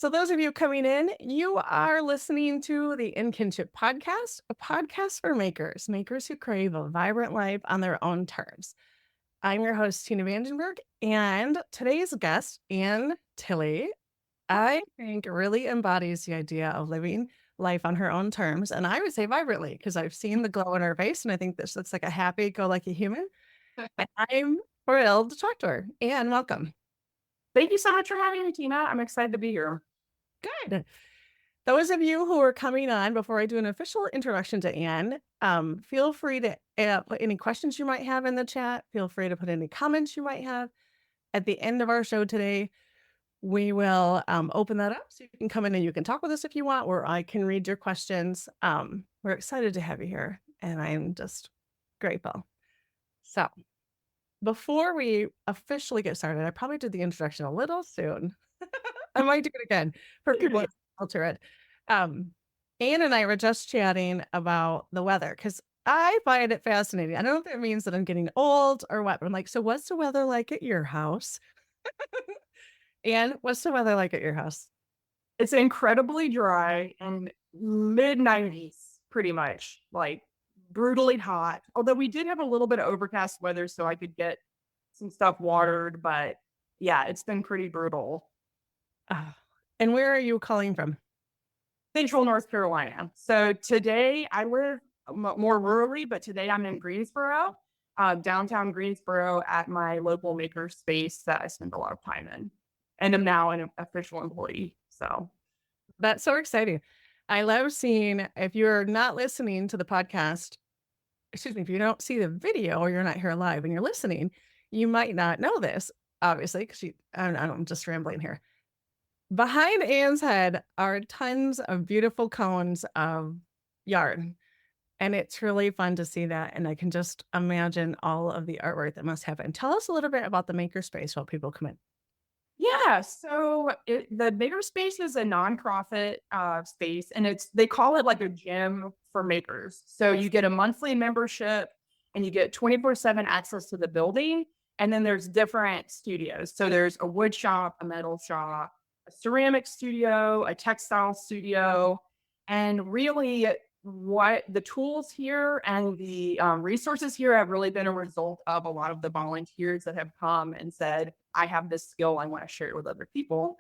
So, those of you coming in, you are listening to the In Kinship podcast, a podcast for makers, makers who crave a vibrant life on their own terms. I'm your host, Tina Vandenberg, and today's guest, Ann Tilley, I think really embodies the idea of living life on her own terms. And I would say vibrantly, because I've seen the glow in her face, and I think this looks like a happy go lucky human. And I'm thrilled to talk to her. Ann, welcome. Thank you so much for having me, Tina. I'm excited to be here. Good. Those of you who are coming on, before I do an official introduction to Ann, feel free to put any questions you might have in the chat. Feel free to put any comments you might have. At the end of our show today, we will open that up so you can come in and you can talk with us if you want, or I can read your questions. We're excited to have you here, and I'm just grateful. So, before we officially get started, I probably did the introduction a little soon. I might do it again for people that alter it. Um, Anne and I were just chatting about the weather because I find it fascinating. I don't know if that means that I'm getting old or what, but I'm like, so what's the weather like at your house? Anne, what's the weather like at your house? It's incredibly dry and mid 90s, pretty much, like brutally hot. Although we did have a little bit of overcast weather, so I could get some stuff watered. But yeah, it's been pretty brutal. Ah, and where are you calling from? Central North Carolina. So today I live more rurally, but today I'm in Greensboro, downtown Greensboro at my local maker space that I spend a lot of time in. And I'm now an official employee. So That's so exciting. I love seeing, if you're not listening to the podcast, excuse me, if you don't see the video or you're not here live and you're listening, you might not know this, obviously, because I'm just rambling here. Behind Anne's head are tons of beautiful cones of yarn. And it's really fun to see that. And I can just imagine all of the artwork that must happen. Tell us a little bit about the makerspace while people come in. yeah, so the makerspace is a nonprofit space, and they call it like a gym for makers. So you get a monthly membership, and you get 24/7 access to the building. And then there's different studios. So there's a wood shop, a metal shop, a ceramic studio, a textile studio, and really what the tools here and the resources here have really been a result of a lot of the volunteers that have come and said, I have this skill, I want to share it with other people.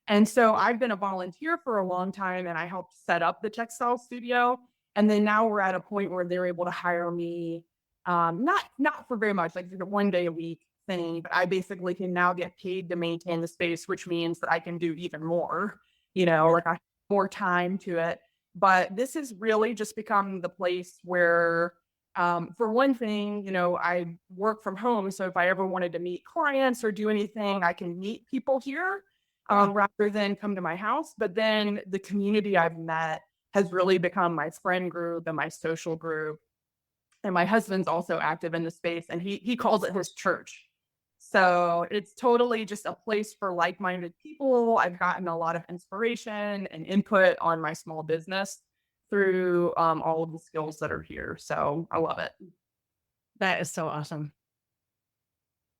And so I've been a volunteer for a long time, and I helped set up the textile studio. And then now we're at a point where they're able to hire me, not for very much, like 1 day a week thing, but I basically can now get paid to maintain the space, which means that I can do even more, like I have more time to it. But this has really just become the place where, for one thing, I work from home. So if I ever wanted to meet clients or do anything, I can meet people here, rather than come to my house. But then the community I've met has really become my friend group and my social group. And my husband's also active in the space, and he calls it his church. So it's totally just a place for like-minded people. I've gotten a lot of inspiration and input on my small business through all of the skills that are here. So I love it. That is so awesome.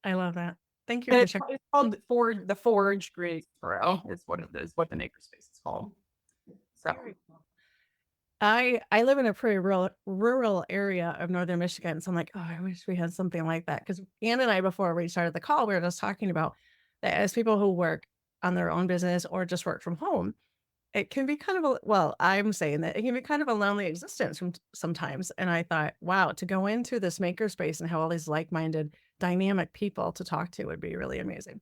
I love that. Thank you And for it's, sharing. it's called the Forge Greensboro is what it is, what the makerspace is called. So I live in a pretty rural area of northern Michigan. So I'm like, oh, I wish we had something like that. Because Ann and I, before we started the call, we were just talking about that as people who work on their own business or just work from home, it can be kind of I'm saying that it can be kind of a lonely existence sometimes. And I thought, wow, to go into this makerspace and have all these like-minded, dynamic people to talk to would be really amazing.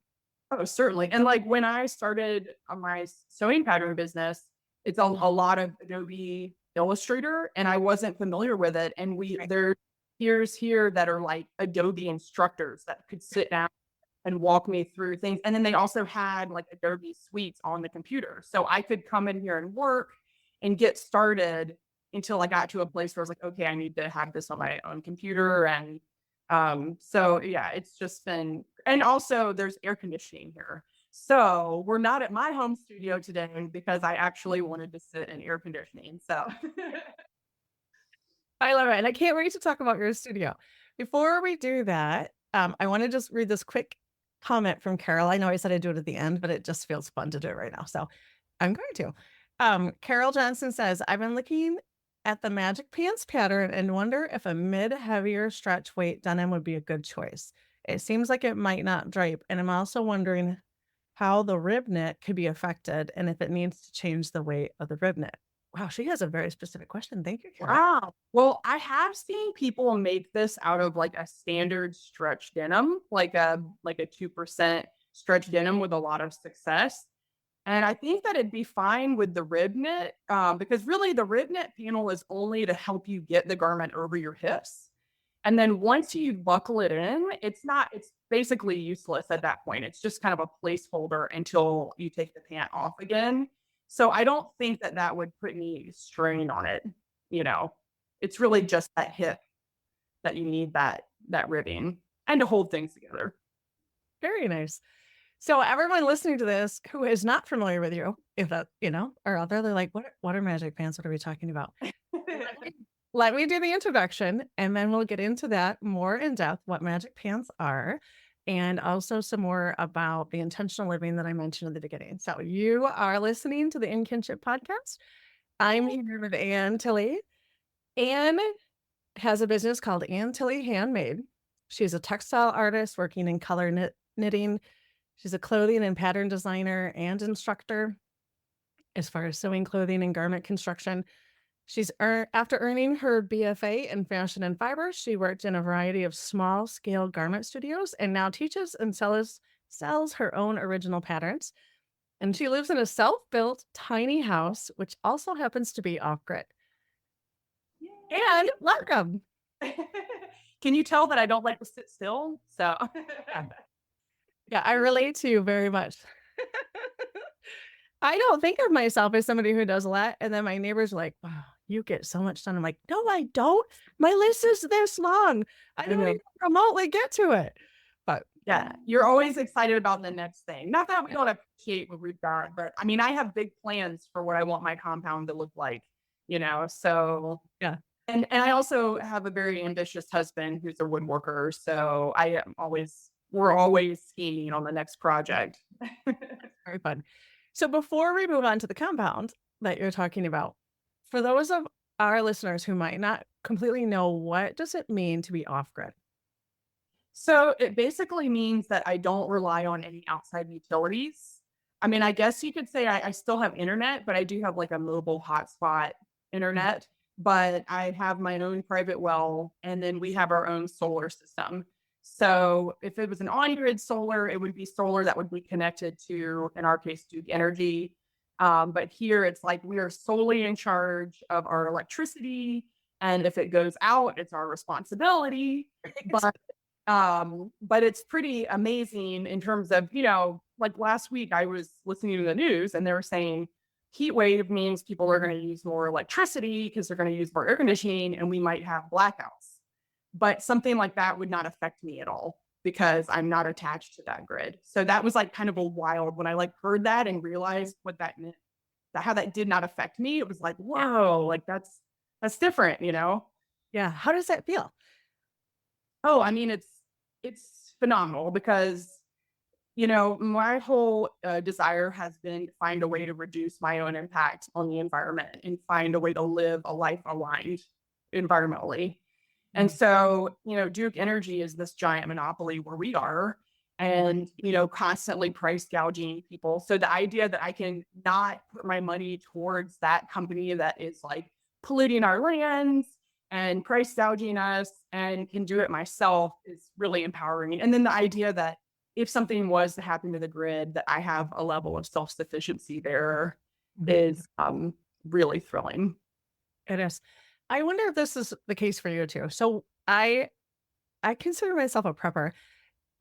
oh, certainly. And like when I started my sewing pattern business, it's a lot of Adobe Illustrator, and I wasn't familiar with it. And Right. there peers here that are like Adobe instructors that could sit down and walk me through things. And then they also had like Adobe suites on the computer. So I could come in here and work and get started until I got to a place where I was like, okay, I need to have this on my own computer. And so yeah, it's just been, and also there's air conditioning here. So we're not at my home studio today because I actually wanted to sit in air conditioning. So I love it. And I can't wait to talk about your studio. Before we do that, I want to just read this quick comment from Carol. I know I said I'd do it at the end, but it just feels fun to do it right now. So I'm going to. Carol Johnson says, I've been looking at the magic pants pattern and wonder if a mid heavier stretch weight denim would be a good choice. It seems like it might not drape. And I'm also wondering how the rib knit could be affected and if it needs to change the weight of the rib knit. Wow, she has a very specific question. Thank you, Carol. Wow. Well, I have seen people make this out of like a standard stretch denim, like a 2% stretch denim with a lot of success. And I think that it'd be fine with the rib knit, because really the rib knit panel is only to help you get the garment over your hips. And then once you buckle it in, it's basically useless at that point. It's just kind of a placeholder until you take the pant off again. So I don't think that that would put any strain on it. You know, it's really just that hip that you need that ribbing and to hold things together. Very nice. So everyone listening to this who is not familiar with you, if that, are out there, they're like, what are magic pants? What are we talking about? Let me let me do the introduction and then we'll get into that more in depth, what magic pants are, and also some more about the intentional living that I mentioned at the beginning. So you are listening to the In Kinship podcast. I'm here with Ann Tilley. Ann has a business called Ann Tilley Handmade. She's a textile artist working in color knitting. She's a clothing and pattern designer and instructor as far as sewing, clothing, and garment construction. After earning her BFA in fashion and fiber, she worked in a variety of small scale garment studios and now teaches and sells her own original patterns. And she lives in a self-built tiny house, which also happens to be off grid. And welcome. Can you tell that I don't like to sit still? So Yeah, I relate to you very much. I don't think of myself as somebody who does a lot. And then my neighbors are like, wow, you get so much done. I'm like, no, I don't. My list is this long. I don't even remotely get to it. But yeah, you're always excited about the next thing. Not that we don't appreciate what we've got, but I mean, I have big plans for what I want my compound to look like, so yeah, and I also have a very ambitious husband who's a woodworker. So we're always scheming on the next project. very fun. So before we move on to the compound that you're talking about, for those of our listeners who might not completely know, what does it mean to be off grid? So it basically means that I don't rely on any outside utilities. I mean, I guess you could say I still have internet, but I do have like a mobile hotspot internet. But I have my own private well, and then we have our own solar system. So if it was an on-grid solar, it would be solar that would be connected to, in our case, Duke Energy. But here it's like we are solely in charge of our electricity, and if it goes out, it's our responsibility. But it's pretty amazing in terms of, like last week I was listening to the news and they were saying heat wave means people are going to use more electricity because they're going to use more air conditioning and we might have blackouts. But something like that would not affect me at all because I'm not attached to that grid. So that was like kind of a wild when I like heard that and realized what that meant, how that did not affect me. It was like, whoa, like that's different. Yeah. How does that feel? Oh, I mean, it's phenomenal because my whole desire has been to find a way to reduce my own impact on the environment and find a way to live a life aligned environmentally. And so, Duke Energy is this giant monopoly where we are and, constantly price gouging people. So the idea that I can not put my money towards that company that is like polluting our lands and price gouging us and can do it myself is really empowering. And then the idea that if something was to happen to the grid, that I have a level of self-sufficiency there is really thrilling. It is. I wonder if this is the case for you too. So I consider myself a prepper,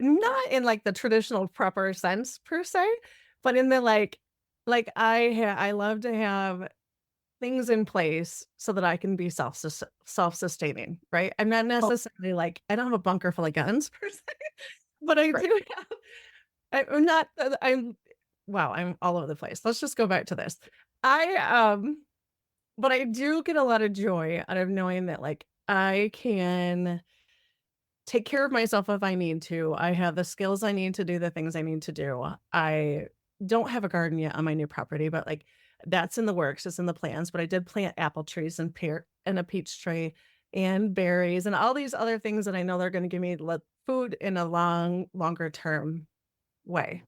not in like the traditional prepper sense per se, but in the I love to have things in place so that I can be self-sustaining, right? I'm not Oh, necessarily like I don't have a bunker full of guns per se, but I right. do have I'm not I'm wow, I'm all over the place. Let's just go back to this. I but I do get a lot of joy out of knowing that like I can take care of myself if I need to. I have the skills I need to do the things I need to do. I don't have a garden yet on my new property, but like that's in the works. It's in the plans. But I did plant apple trees and pear and a peach tree and berries and all these other things that I know they're going to give me food in a longer term way.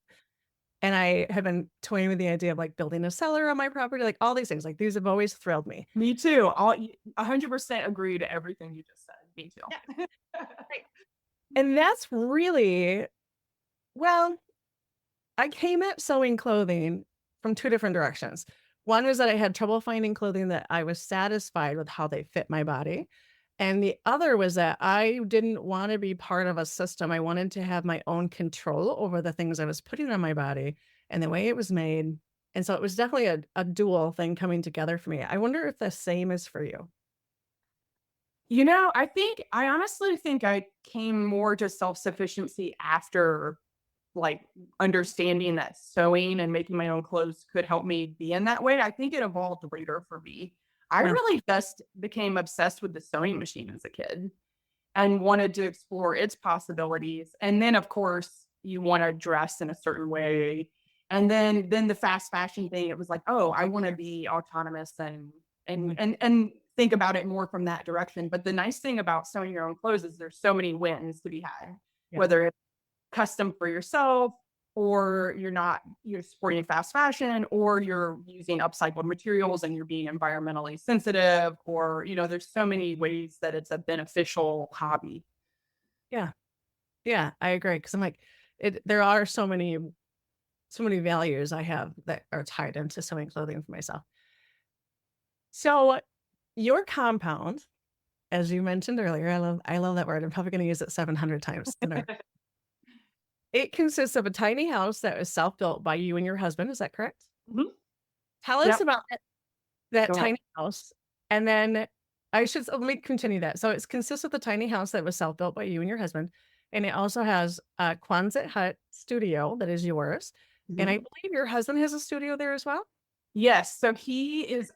And I have been toying with the idea of like building a cellar on my property, like all these things. Like these have always thrilled me. Me too. 100% agree to everything you just said. Me Yeah. too. Right. And that's really, well, I came at sewing clothing from two different directions. One was that I had trouble finding clothing that I was satisfied with how they fit my body. And the other was that I didn't want to be part of a system. I wanted to have my own control over the things I was putting on my body and the way it was made. And so it was definitely a dual thing coming together for me. I wonder if the same is for you. I honestly think I came more to self-sufficiency after like understanding that sewing and making my own clothes could help me be in that way. I think it evolved later for me. I Yeah. really just became obsessed with the sewing machine as a kid and wanted to explore its possibilities. And then of course you want to dress in a certain way. And then the fast fashion thing, it was like, oh, I want to be autonomous and think about it more from that direction. But the nice thing about sewing your own clothes is there's so many wins to be had, Yeah. whether it's custom for yourself or you're supporting fast fashion or you're using upcycled materials and you're being environmentally sensitive or there's so many ways that it's a beneficial hobby. Yeah. Yeah. I agree. Cause I'm like, there are so many values I have that are tied into sewing clothing for myself. So your compound, as you mentioned earlier, I love that word. I'm probably going to use it 700 times tonight. It consists of a tiny house that was self-built by you and your husband. Is that correct? Mhm. Tell us Yep. about that Go ahead. tiny house. And then let me continue that. So it consists of a tiny house that was self-built by you and your husband. And it also has a Quonset hut studio that is yours. And I Mhm. believe your husband has a studio there as well. Yes, so he is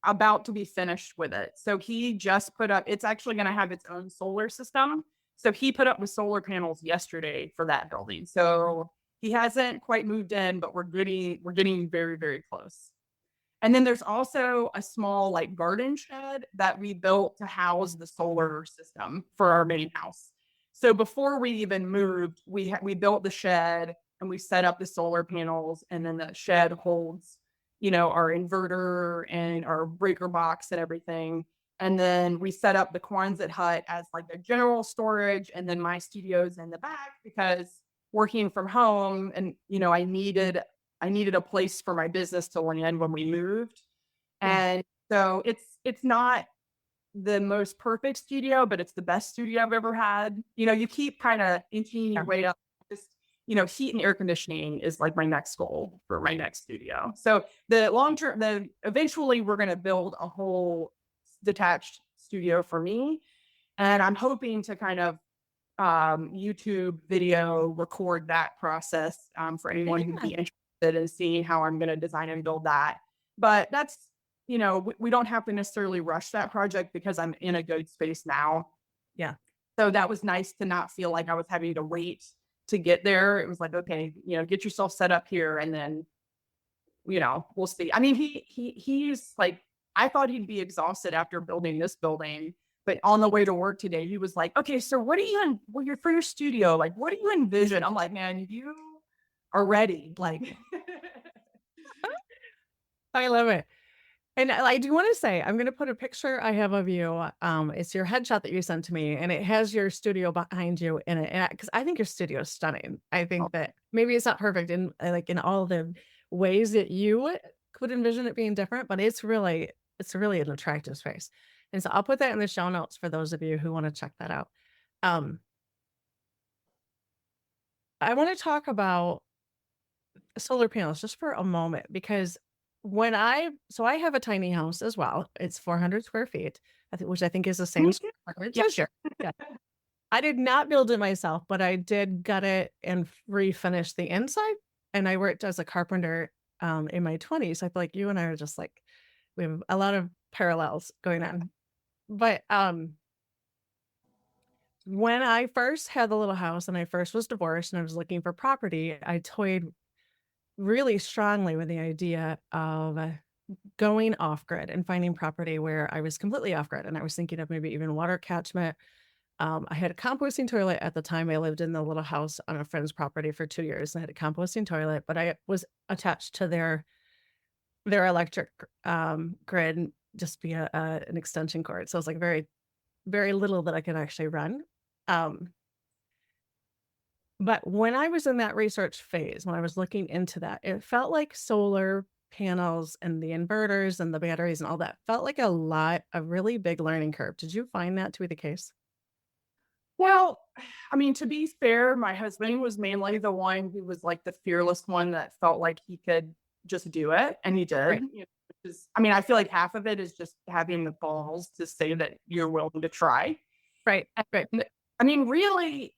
about to be finished with it. So he just put up it's actually gonna have its own solar system. So he put up the solar panels yesterday for that building. So he hasn't quite moved in, but we're getting very, very close. And then there's also a small like garden shed that we built to house the solar system for our main house. So before we even moved, we built the shed and we set up the solar panels, and then the shed holds, our inverter and our breaker box and everything. And then we set up the Quonset hut as like a general storage, and then my studio's in the back because working from home, and I needed a place for my business to land when we moved. Yeah. And so it's not the most perfect studio, but it's the best studio I've ever had. You keep kind of inching Yeah. your way up. Just, heat and air conditioning is like my next goal for my next studio. So the long term, the eventually we're going to build a whole detached studio for me. And I'm hoping to kind of YouTube video record that process for anyone who'd Yeah. be interested in seeing how I'm going to design and build that. But that's, we don't have to necessarily rush that project because I'm in a good space now. Yeah. So that was nice to not feel like I was having to wait to get there. It was like, okay, get yourself set up here and then, we'll see. I mean, he's like, I thought he'd be exhausted after building this building, but on the way to work today, he was like, okay, so what do you, well, you're for your studio, like, what do you envision? I'm like, man, you are ready. Like, I love it. And I do want to say, I'm going to put a picture I have of you. It's your headshot that you sent to me, and it has your studio behind you in it. And because I think your studio is stunning. I think that maybe it's not perfect in like in all the ways that you could envision it being different, but it's really an attractive space. And so I'll put that in the show notes for those of you who want to check that out. Um, I want to talk about solar panels just for a moment because I have a tiny house as well. It's 400 square feet, which I think is the same me square too. footage Yeah. as yours. Yeah. I did not build it myself, but I did gut it and refinish the inside. And I worked as a carpenter in my 20s. I feel like you and I are just like we have a lot of parallels going on. But when I first had the little house and I first was divorced and I was looking for property, I toyed really strongly with the idea of going off grid and finding property where I was completely off grid. And I was thinking of maybe even water catchment. I had a composting toilet at the time. I lived in the little house on a friend's property for 2 years and I had a composting toilet, but I was attached to their electric grid just via an extension cord. So it was like very little that I could actually run. Um, but when I was in that research phase, when I was looking into that, it felt like solar panels and the inverters and the batteries and all that felt like a really big learning curve. Did you find that to be the case? Well, I mean, to be fair, my husband was mainly the one who was like the fearless one that felt like he could just do it, and he did. Right. Which is, I mean, I feel like half of it is just having the balls to say that you're willing to try. Right. Right. And I mean, really,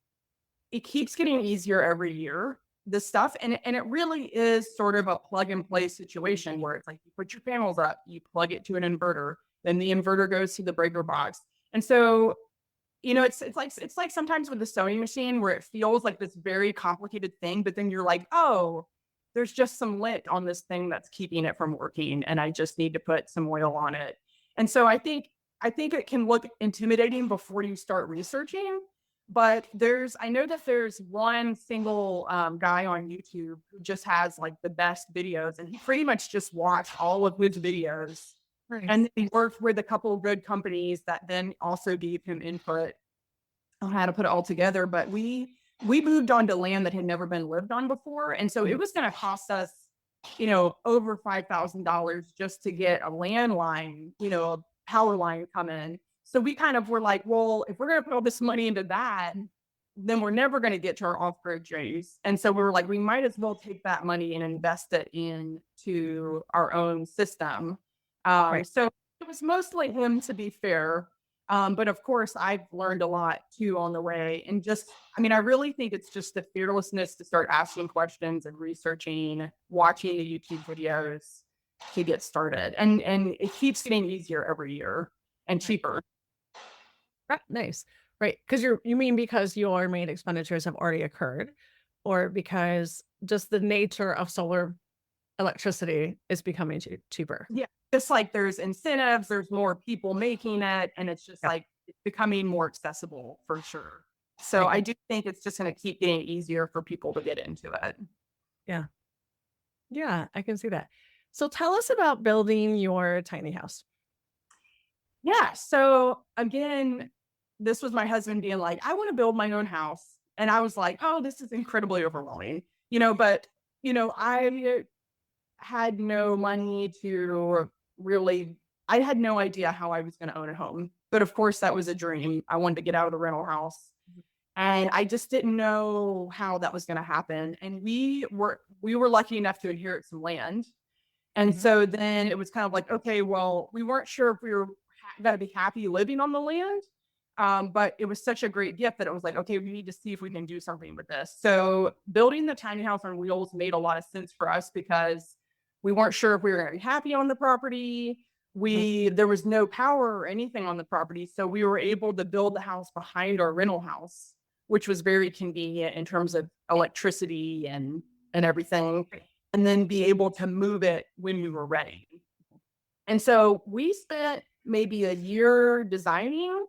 it keeps getting easier every year. This stuff, and it really is sort of a plug and play situation where it's like you put your panels up, you plug it to an inverter, then the inverter goes to the breaker box, and so it's like sometimes with the sewing machine where it feels like this very complicated thing, but then you're like, oh, there's just some lint on this thing that's keeping it from working, and I just need to put some oil on it. And so I think it can look intimidating before you start researching, but I know that there's one single guy on YouTube who just has like the best videos, and he pretty much just watched all of his videos and Nice. then he worked with a couple of good companies that then also gave him input on how to put it all together. But we moved onto land that had never been lived on before. And so it Mhm. was going to cost us, over $5,000 just to get a landline, a power line come in. So we kind of were like, well, if we're going to put all this money into that, then we're never going to get to our off-grid days. And so we were like, we might as well take that money and invest it into our own system. Right. So it was mostly him, to be fair. But of course, I've learned a lot too on the way. And just, I mean, I really think it's just the fearlessness to start asking questions and researching, watching the YouTube videos to get started. And it keeps getting easier every year and Right. cheaper. Right. Nice. Right. Because you mean because your main expenditures have already occurred, or because just the nature of solar electricity is becoming cheaper? Yeah. Just like there's incentives, there's more people making it, and it's just Yep. like it's becoming more accessible for sure. So Right. I do think it's just going to keep getting easier for people to get into it. Yeah. Yeah. I can see that. So tell us about building your tiny house. Yeah. So again, this was my husband being like, I want to build my own house. And I was like, oh, this is incredibly overwhelming, but, I had no money to really, I had no idea how I was going to own a home. But of course, that was a dream. I wanted to get out of the rental house. And I just didn't know how that was going to happen. And we were lucky enough to inherit some land. And Mhm. so then it was kind of like, okay, well, we weren't sure if we were going to be happy living on the land. But it was such a great gift that it was like, okay, we need to see if we can do something with this. So building the tiny house on wheels made a lot of sense for us because we weren't sure if we were going to be happy on the property. Mhm. There was no power or anything on the property. So we were able to build the house behind our rental house, which was very convenient in terms of electricity and everything, and then be able to move it when we were ready. And so we spent maybe a year designing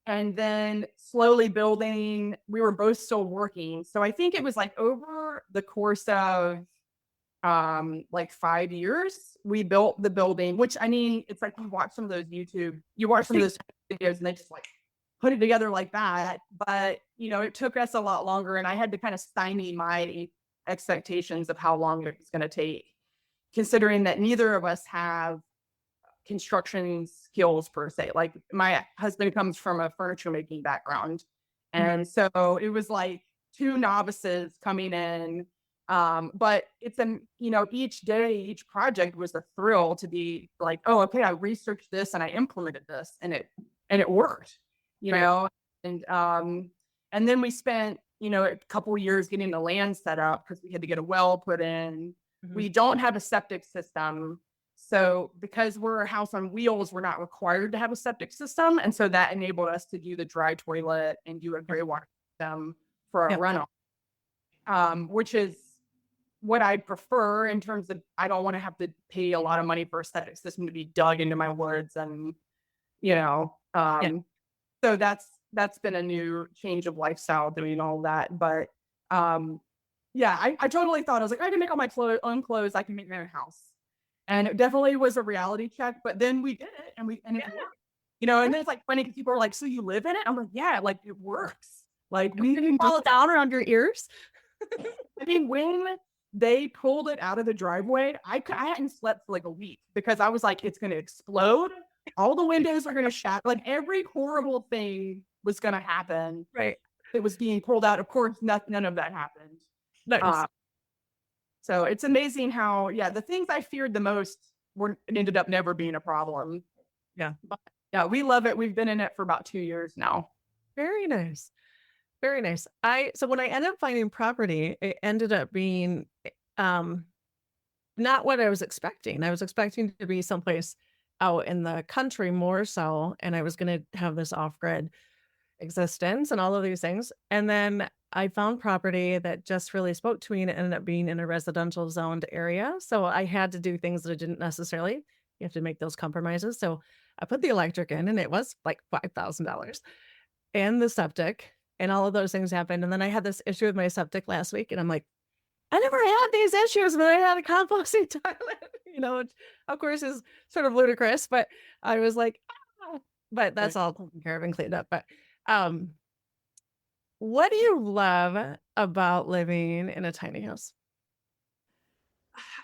and then slowly building. We were both still working. So I think it was like over the course of like 5 years, we built the building, which I mean, it's like you watch some of those videos and they just like put it together like that. But it took us a lot longer and I had to kind of stymie my expectations of how long it was going to take, considering that neither of us have construction skills per se. Like my husband comes from a furniture making background. Mhm. And so it was like two novices coming in. But each day, each project was a thrill to be like, oh, okay, I researched this and I implemented this and it worked, you Right. know, and and then we spent, a couple years getting the land set up because we had to get a well put in. Mhm. We don't have a septic system. So because we're a house on wheels, we're not required to have a septic system. And so that enabled us to do the dry toilet and do a Yep. gray water system for a Yep. rental, which is what I prefer in terms of I don't want to have to pay a lot of money for a septic system to be dug into my woods and, you know, Yeah. so that's been a new change of lifestyle doing all that. But yeah, I totally thought I was like, I can make all my own clothes, I can make my own house. And it definitely was a reality check. But then we did it and it Yeah. worked. You know, and then it's like funny because people are like, so you live in it? I'm like, yeah, like it works. Like we Did it can do fall down around your ears? I mean, when they pulled it out of the driveway, I hadn't slept for like a week because I was like, it's gonna explode. All the windows are gonna shatter. Like every horrible thing was gonna happen. Right. It was being pulled out. Of course, none of that happened. Nice. Uh, so it's amazing how, yeah, the things I feared the most ended up never being a problem. Yeah. But yeah, we love it. We've been in it for about 2 years now. Very nice. Very nice. So when I ended up finding property, it ended up being um not what I was expecting. I was expecting to be someplace out in the country more so, and I was gonna have this off-grid existence and all of these things. And then I found property that just really spoke to me and it ended up being in a residential zoned area. So I had to do things that I didn't necessarily. You have to make those compromises. So I put the electric in and it was like $5,000 and the septic and all of those things happened. And then I had this issue with my septic last week and I'm like, I never had these issues when I had a composting toilet, which of course is sort of ludicrous, but I was like, "Ah," but that's Right. all taken care of and cleaned up. But um, what do you love about living in a tiny house?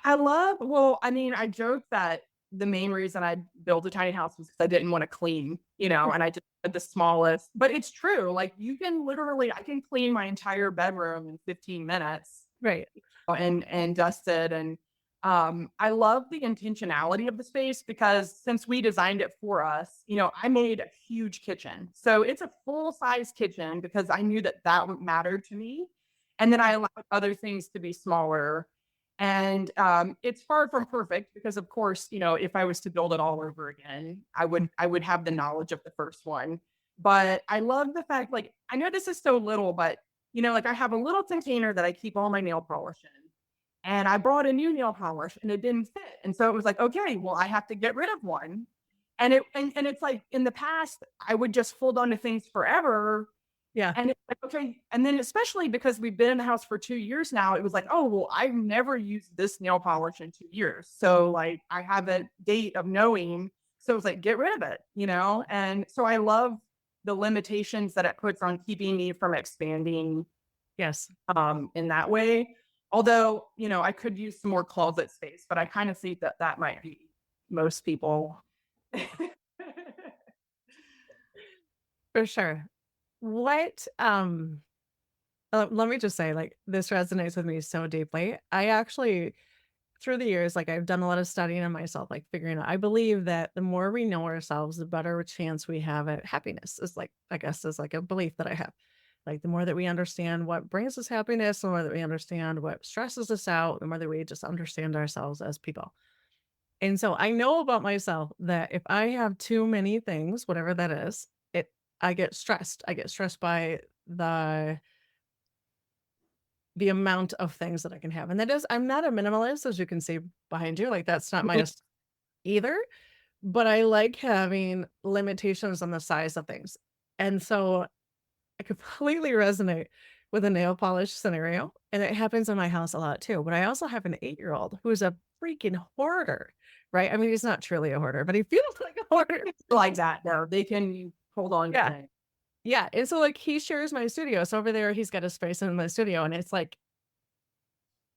Well, I mean, I joke that the main reason I built a tiny house was because I didn't want to clean, and I just had the smallest, but it's true. Like I can clean my entire bedroom in 15 minutes Right. and dust it. And I love the intentionality of the space because since we designed it for us, I made a huge kitchen. So it's a full size kitchen because I knew that mattered to me. And then I allowed other things to be smaller. And it's far from perfect because, of course, if I was to build it all over again, I would have the knowledge of the first one. But I love the fact, like, I know this is so little, but like I have a little container that I keep all my nail polish in. And I bought a new nail polish and it didn't fit. And so it was like, okay, well, I have to get rid of one. And it's like in the past, I would just hold on to things forever. Yeah. And it's like, okay. And then especially because we've been in the house for 2 years now, it was like, oh, well, I've never used this nail polish in 2 years. So like I have a date of knowing. So it's like, get rid of it. And so I love the limitations that it puts on keeping me from expanding Yes. in that way. Although, I could use some more closet space, but I kind of see that that might be most people. For sure. What let me just say, like, this resonates with me so deeply. I actually, through the years, like, I've done a lot of studying on myself, like, figuring out I believe that the more we know ourselves, the better chance we have at happiness is like, I guess, is like a belief that I have. Like, the more that we understand what brings us happiness, the more that we understand what stresses us out, the more that we just understand ourselves as people. And so I know about myself that if I have too many things, whatever that is, I get stressed. I get stressed by the amount of things that I can have. And that is, I'm not a minimalist, as you can see behind you. Like that's not my either, but I like having limitations on the size of things. And so I completely resonate with the nail polish scenario. And it happens in my house a lot too. But I also have an 8-year-old who's a freaking hoarder, right? I mean, he's not truly a hoarder, but he feels like a hoarder. Like that. No, they can hold on to Yeah. things. Yeah. And so like he shares my studio. So over there, he's got a space in my studio and it's like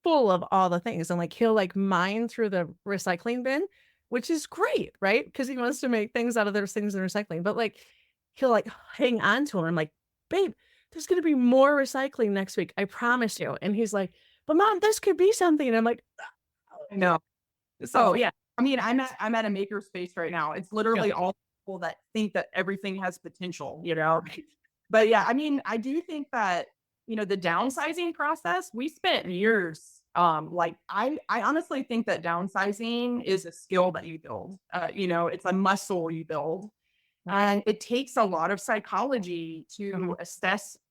full of all the things. And like he'll like mine through the recycling bin, which is great, right? Because he wants to make things out of those things in recycling. But like he'll like hang on to them. I'm like, babe, there's gonna be more recycling next week. I promise you. And he's like, but mom, this could be something. And I'm like, No. Oh so yeah. I mean, I'm at a maker space right now. It's yeah. literally all people that think that everything has potential. But yeah, I mean, I do think that, the downsizing process, we spent years. Like I honestly think that downsizing is a skill that you build. It's a muscle you build. And it takes a lot of psychology to Mhm.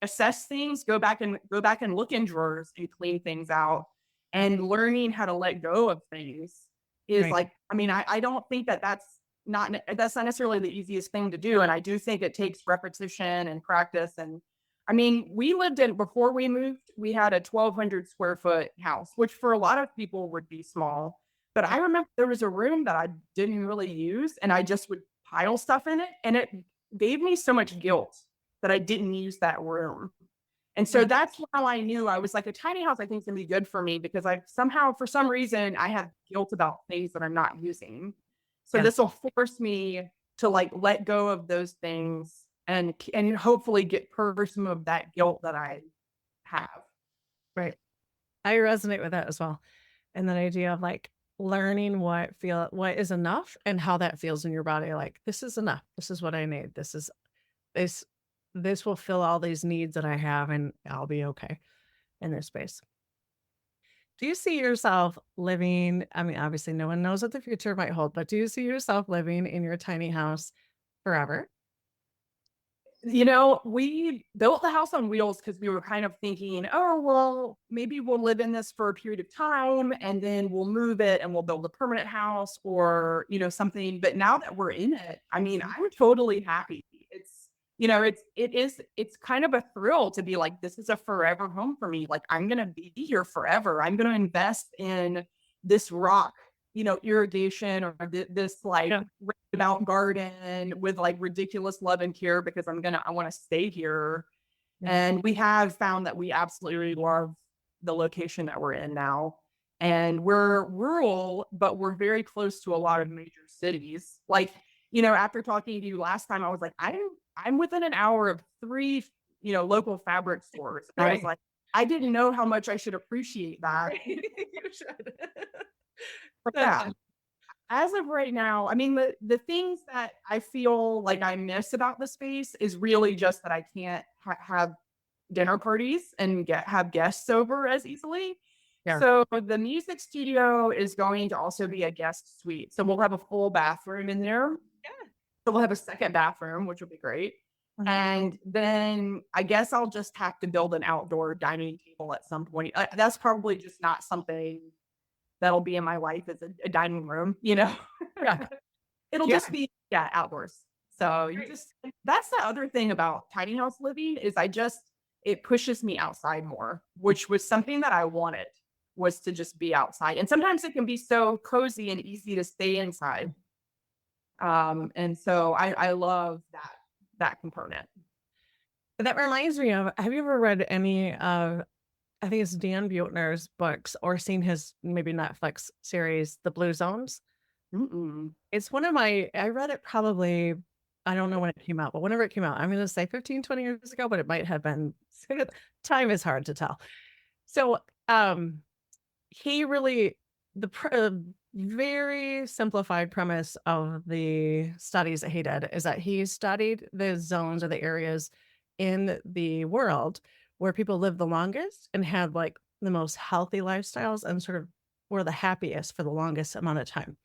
assess things, go back and look in drawers and clean things out. and learning how to let go of things is Right. like, I mean, I don't think that that's not necessarily the easiest thing to do. And I do think it takes repetition and practice. And I mean, we lived in, before we moved, we had a 1,200 square foot house, which for a lot of people would be small. But I remember there was a room that I didn't really use and I just would pile stuff in it. And it gave me so much guilt that I didn't use that room. And so Yeah. that's how I knew. I was like, a tiny house I think is gonna be good for me because I somehow, for some reason, I have guilt about things that I'm not using. So Yeah. this will force me to like let go of those things and hopefully get purge some of that guilt that I have. Right. I resonate with that as well. And that idea of like learning what is enough and how that feels in your body. Like, this is enough. This is what I need. This this will fill all these needs that I have and I'll be okay in this space. Do you see yourself living? I mean, obviously no one knows what the future might hold, but do you see yourself living in your tiny house forever? You know, we built the house on wheels because we were kind of thinking, oh, well, maybe we'll live in this for a period of time and then we'll move it and we'll build a permanent house or, something. But now that we're in it, I mean, I'm totally happy. It's kind of a thrill to be like, this is a forever home for me. Like, I'm going to be here forever. I'm going to invest in this rock, irrigation or this like Yeah. roundabout garden with like ridiculous love and care because I want to stay here. Yeah. And we have found that we absolutely love the location that we're in now. And we're rural, but we're very close to a lot of major cities. Like, after talking to you last time, I was like, I'm within an hour of three, local fabric stores. And I was Right. like, I didn't know how much I should appreciate that. You should. But That's yeah, fun. as of right now, I mean, the things that I feel like I miss about the space is really just that I can't have dinner parties and have guests over as easily. Yeah. So the music studio is going to also be a guest suite. So we'll have a full bathroom in there. Yeah. So we'll have a second bathroom, which will be great. Mhm. And then I guess I'll just have to build an outdoor dining table at some point. That's probably just not something that'll be in my life as a dining room, Yeah. It'll Yeah. just be, yeah, outdoors. So Great. that's the other thing about tiny house living is it pushes me outside more, which was something that I wanted was to just be outside. And sometimes it can be so cozy and easy to stay inside. And so I love that component. That reminds me of, have you ever read any of, I think it's Dan Buettner's books or seen his maybe Netflix series, The Blue Zones? Mm-mm. It's one of I read it probably, I don't know when it came out, but whenever it came out, I'm going to say 15, 20 years ago, but it might have been, time is hard to tell. So, he really, very simplified premise of the studies that he did is that he studied the zones or the areas in the world where people live the longest and had like the most healthy lifestyles and sort of were the happiest for the longest amount of time.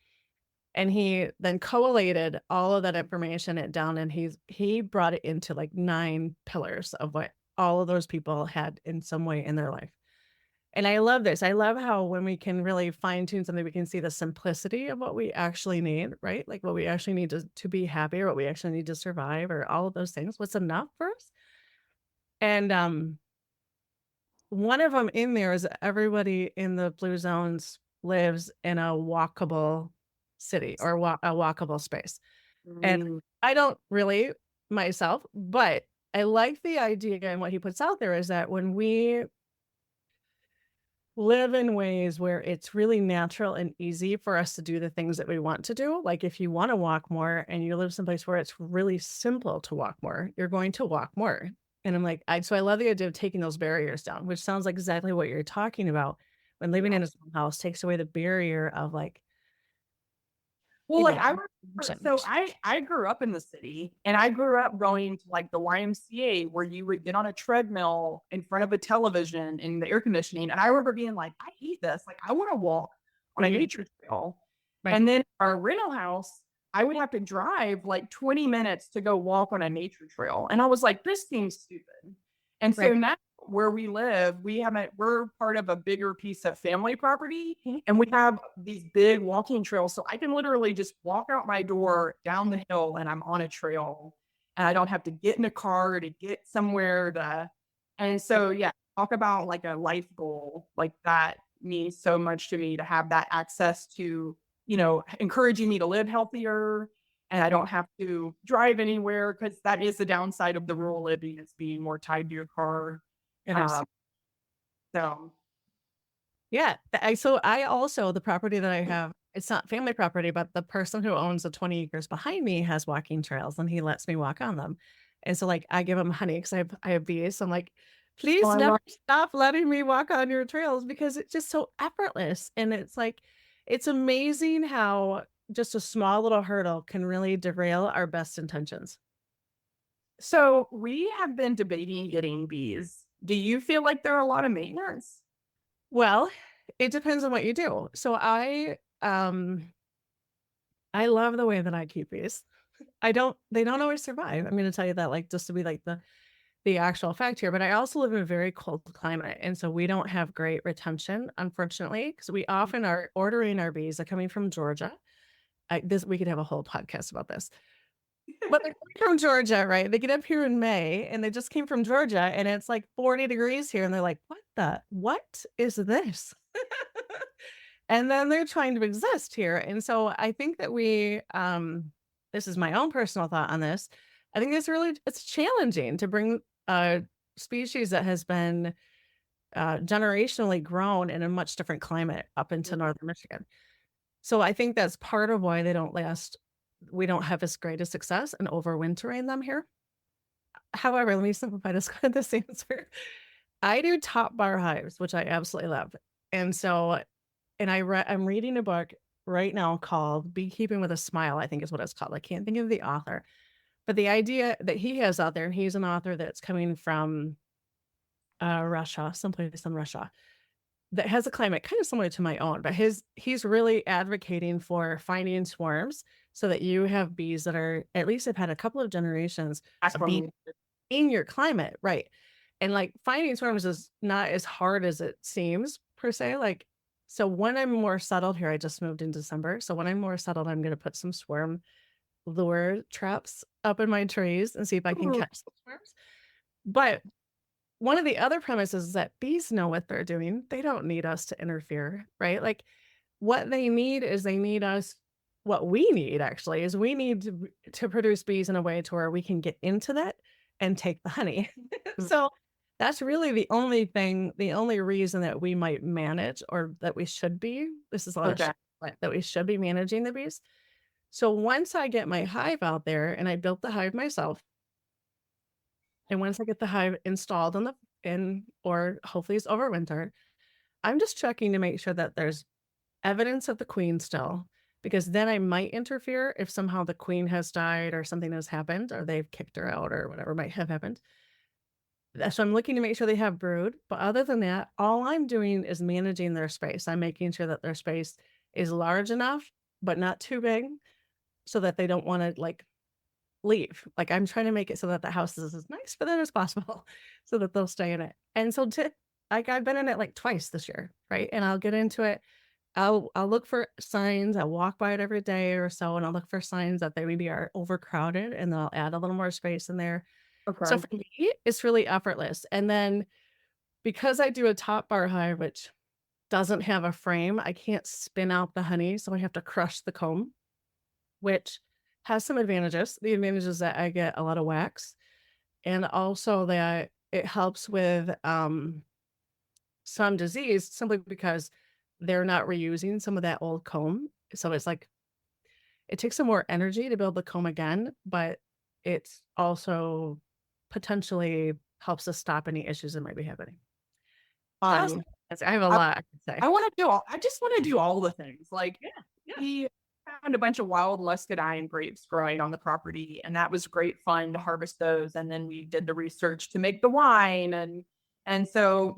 And he then collated all of that information it down and he brought it into like 9 pillars of what all of those people had in some way in their life. And I love this. I love how when we can really fine tune something, we can see the simplicity of what we actually need, right? Like what we actually need to be happy or what we actually need to survive or all of those things. What's enough for us? And one of them in there is everybody in the blue zones lives in a walkable city or a walkable space. And Mm. I don't really myself, but I like the idea and what he puts out there is that when we live in ways where it's really natural and easy for us to do the things that we want to do. Like if you want to walk more and you live someplace where it's really simple to walk more, you're going to walk more. And I'm like, so I love the idea of taking those barriers down, which sounds like exactly what you're talking about. When living Yeah. in a small house takes away the barrier of like, Well, you like know, I remember, so I grew up in the city and I grew up going to like the YMCA where you would get on a treadmill in front of a television in the air conditioning. And I remember being like, I hate this. Like I want to walk on a nature trail. right, And then our rental house, I would have to drive like 20 minutes to go walk on a nature trail. And I was like, this seems stupid. And so right, now where we live, we're part of a bigger piece of family property, Mhm. and we have these big walking trails. So I can literally just walk out my door down the hill and I'm on a trail. And I don't have to get in a car to get somewhere to. And so, yeah, talk about like a life goal. Like that means so much to me to have that access to, encouraging me to live healthier, and I don't have to drive anywhere because that is the downside of the rural living is being more tied to your car. It is. Um, so Yeah. So I also, the property that I have, it's not family property, but the person who owns the 20 acres behind me has walking trails and he lets me walk on them. And so like I give him honey because I have bees. So I'm like, oh, please I never love stop letting me walk on your trails because it's just so effortless. And it's like, it's amazing how just a small little hurdle can really derail our best intentions. so we have been debating getting bees. Do you feel like there are a lot of maintenance? Well, it depends on what you do. So I love the way that I keep bees. They don't always survive. I'm gonna tell you that, like, just to be like the actual fact here, but I also live in a very cold climate, and so we don't have great retention, unfortunately, because we often are ordering our bees are coming from Georgia. We could have a whole podcast about this. But they're coming from Georgia, right? They get up here in May, and they just came from Georgia, and it's like 40 degrees here, and they're like, what is this?" And then they're trying to exist here. And so I think that this is my own personal thought on this. I think it's challenging to bring a species that has been generationally grown in a much different climate up into northern Michigan. So I think that's part of why they don't last. We don't have as great a success in overwintering them here. However, let me simplify this answer. I do top bar hives, which I absolutely love. And so I'm reading a book right now called Beekeeping with a Smile, I think is what it's called. I can't think of the author. But the idea that he has out there, he's an author that's coming from Russia, someplace in Russia, that has a climate kind of similar to my own, but he's really advocating for finding swarms so that you have bees that are at least have had a couple of generations of being Acclimated. in your climate, right? And like finding swarms is not as hard as it seems per se. Like, so when I'm more settled here, I just moved in December. So when I'm more settled, I'm going to put some swarm lure traps up in my trees and see if I can Ooh, catch some swarms. But one of the other premises is that bees know what they're doing. They don't need us to interfere, right? Like what they need is they need us. What we need actually is we need to produce bees in a way to where we can get into that and take the honey. So that's really the only reason that we might manage or that we should be. This is a lot of okay. shit, that we should be managing the bees. So once I get my hive out there and I built the hive myself, and once I get the hive installed in or hopefully it's overwintered, I'm just checking to make sure that there's evidence of the queen still, because then I might interfere if somehow the queen has died or something has happened or they've kicked her out or whatever might have happened. So I'm looking to make sure they have brood. But other than that, all I'm doing is managing their space. I'm making sure that their space is large enough, but not too big so that they don't want to like leave. Like I'm trying to make it so that the house is as nice for them as possible so that they'll stay in it. And so like I've been in it like twice this year, right? And I'll get into it. I'll look for signs. I'll walk by it every day or so, and I'll look for signs that they maybe are overcrowded, and then I'll add a little more space in there. So Okay. for me, it's really effortless. And then because I do a top bar hive, which doesn't have a frame, I can't spin out the honey, so I have to crush the comb, which has some advantages. The advantage is that I get a lot of wax, and also that it helps with some disease simply because they're not reusing some of that old comb. So it's like it takes some more energy to build the comb again, but it's also potentially helps us stop any issues that might be happening. What else? Fun. I have a I lot I could say. I wanna do all I just wanna do all the things, like, Yeah, yeah. we found a bunch of wild muscadine grapes growing on the property, and that was great fun to harvest those, and then we did the research to make the wine, and so,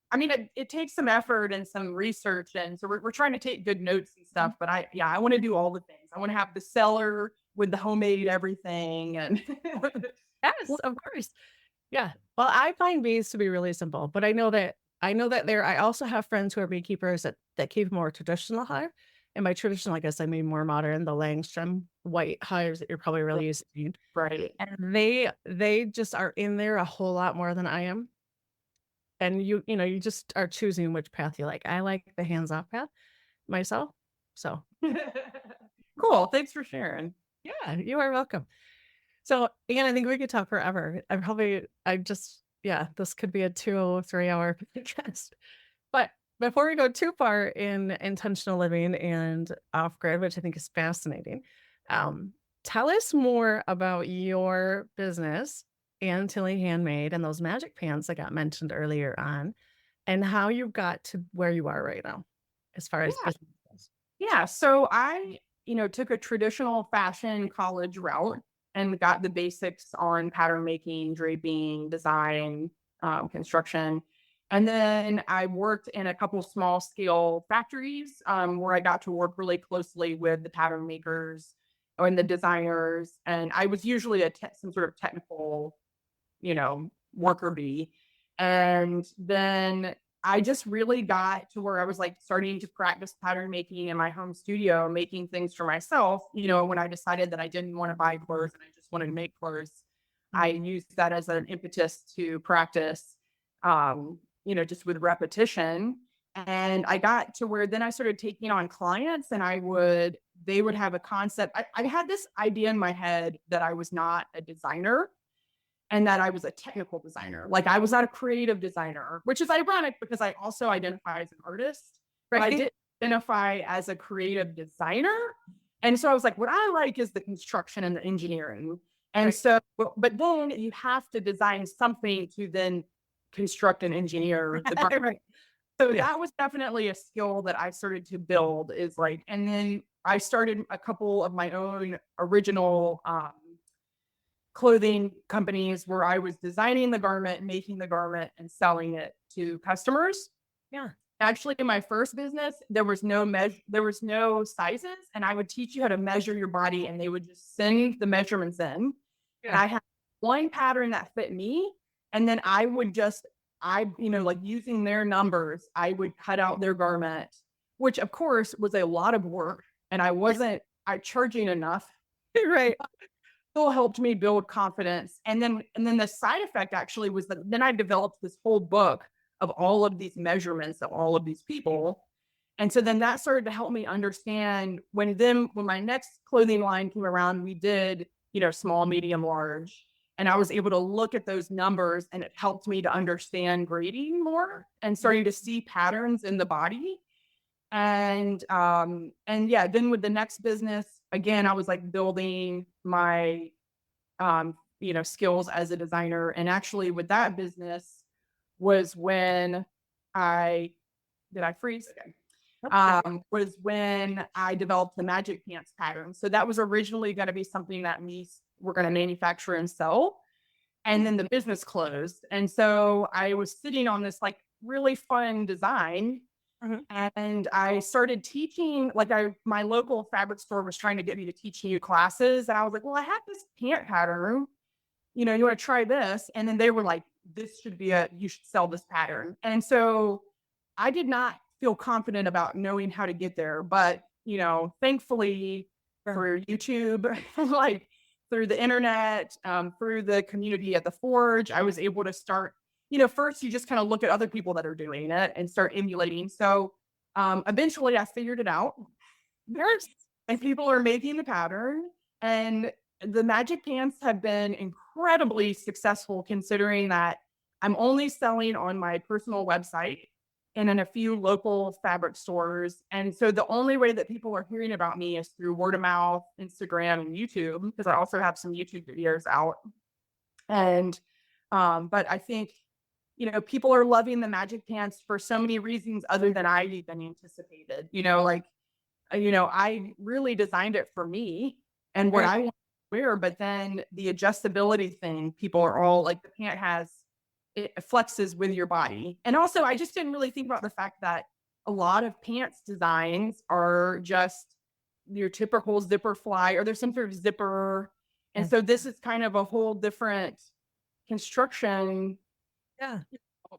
I mean, it takes some effort and some research, and so we're trying to take good notes and stuff, but I wanna do all the things. I wanna have the cellar with the homemade everything and Yes, of course. Yeah. Well, I find bees to be really simple, but I know that I also have friends who are beekeepers that keep more traditional hive. And by traditional, I guess I mean more modern, the Langstrom white hives that you're probably really used to. Right. And they just are in there a whole lot more than I am. And you just are choosing which path you like. I like the hands-off path myself. So, Cool. Thanks for sharing. yeah, you are welcome. So, again, I think we could talk forever. Yeah, this could be a 2 or 3 hour podcast. But before we go too far in intentional living and off grid, which I think is fascinating, um, tell us more about your business and Tilly Handmade and those magic pans that got mentioned earlier on, and how you got to where you are right now as far as Yeah. business goes. Yeah. So I, took a traditional fashion college route and got the basics on pattern making, draping, design, construction. And then I worked in a couple small scale factories where I got to work really closely with the pattern makers and the designers. And I was usually some sort of technical worker bee. And then I just really got to where I was like starting to practice pattern making in my home studio, making things for myself. When I decided that I didn't want to buy clothes and I just wanted to make clothes, I Mhm. used that as an impetus to practice, just with repetition. And I got to where then I started taking on clients and they would have a concept. I had this idea in my head that I was not a designer and that I was a technical designer. Like I was not a creative designer, which is ironic because I also identify as an artist, but I Right? did identify as a creative designer. And so I was like, what I like is the construction and the engineering. And Right. so, but then you have to design something to then construct and engineer the garment. Right. So Yeah. that was definitely a skill that I started to build is like, and then I started a couple of my own original clothing companies where I was designing the garment, making the garment, and selling it to customers. Yeah. Actually, in my first business, there was no sizes, and I would teach you how to measure your body, and they would just send the measurements in. And Yeah. I had one pattern that fit me, and then like using their numbers, I would cut out their garment, which of course was a lot of work, and I charging enough Right. still helped me build confidence. And then the side effect actually was that then I developed this whole book of all of these measurements of all of these people. And so then that started to help me understand when my next clothing line came around, we did, small, medium, large. And I was able to look at those numbers and it helped me to understand grading more and starting to see patterns in the body. And yeah, then with the next business, again, I was like building my skills as a designer. And actually with that business was when I did I freeze? Okay. Nope, you're good. Was when I developed the magic pants pattern. So that was originally going to be something that we were going to manufacture and sell. And then the business closed. And so I was sitting on this like really fun design Mhm. and I started teaching, my local fabric store was trying to get me to teach new classes. And I was like, well, I have this pant pattern, you want to try this? And then they were like, you should sell this pattern. And so I did not feel confident about knowing how to get there. But, thankfully Sure. for YouTube, like through the internet, through the community at the Forge, I was able to start, first you just kind of look at other people that are doing it and start emulating. So eventually I figured it out. There's and people are making the pattern. And the magic pants have been incredibly successful considering that I'm only selling on my personal website and in a few local fabric stores. And so the only way that people are hearing about me is through word of mouth, Instagram, and YouTube, because I also have some YouTube videos out. And but I think people are loving the magic pants for so many reasons other than I even anticipated. I really designed it for me and what Right. I want to wear, but then the adjustability thing, people are all like the pant it flexes with your body. And also I just didn't really think about the fact that a lot of pants designs are just your typical zipper fly or there's some sort of zipper. And Yeah. so this is kind of a whole different construction. Yeah.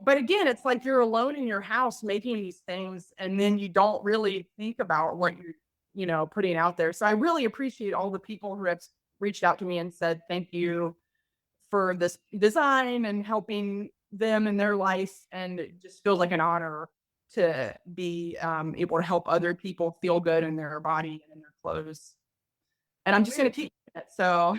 But again, it's like you're alone in your house making these things, and then you don't really think about what you're, putting out there. So I really appreciate all the people who have reached out to me and said, thank you for this design and helping them in their life. And it just feels like an honor to be able to help other people feel good in their body and in their clothes. And I'm just going to keep it. So,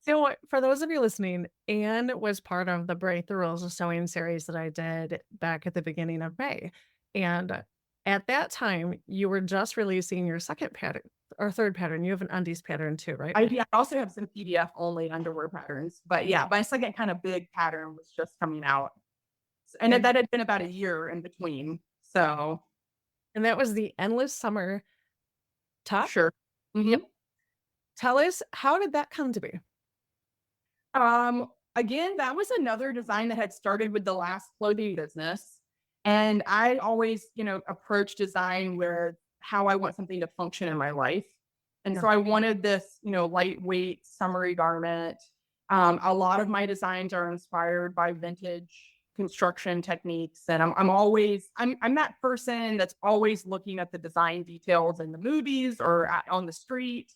So, for those of you listening, Anne was part of the Break the Rules of Sewing series that I did back at the beginning of May. And at that time, you were just releasing your second pattern or third pattern. You have an undies pattern too, right? I also have some PDF only underwear patterns. But yeah, my second kind of big pattern was just coming out. And And that had been about a year in between. So, and that was the Endless Summer top. sure. Yep. Mhm. Tell us, how did that come to be? Again, that was another design that had started with the last clothing business. And I always, approach design where how I want something to function in my life. And Yeah. so I wanted this, lightweight, summery garment. A lot of my designs are inspired by vintage construction techniques. And I'm that person that's always looking at the design details in the movies or on the street,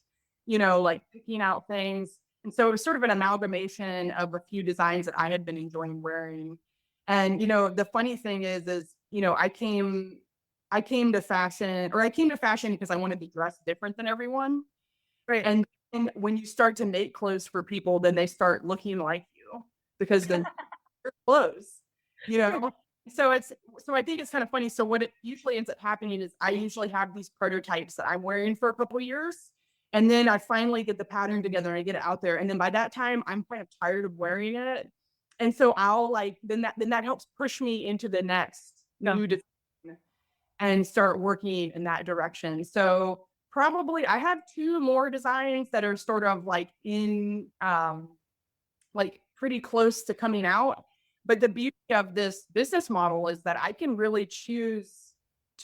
like picking out things. And so it was sort of an amalgamation of a few designs that I had been enjoying wearing. And the funny thing is, I came to fashion because I wanted to dress different than everyone. Right. And when you start to make clothes for people, then they start looking like you because then your clothes, you know. So I think it's kind of funny. So what it usually ends up happening is I usually have these prototypes that I'm wearing for a couple of years. And then I finally get the pattern together and I get it out there. And then by that time, I'm kind of tired of wearing it. And so I'll like then that helps push me into the next Yeah. new design and start working in that direction. So probably I have two more designs that are sort of like in like pretty close to coming out. But the beauty of this business model is that I can really choose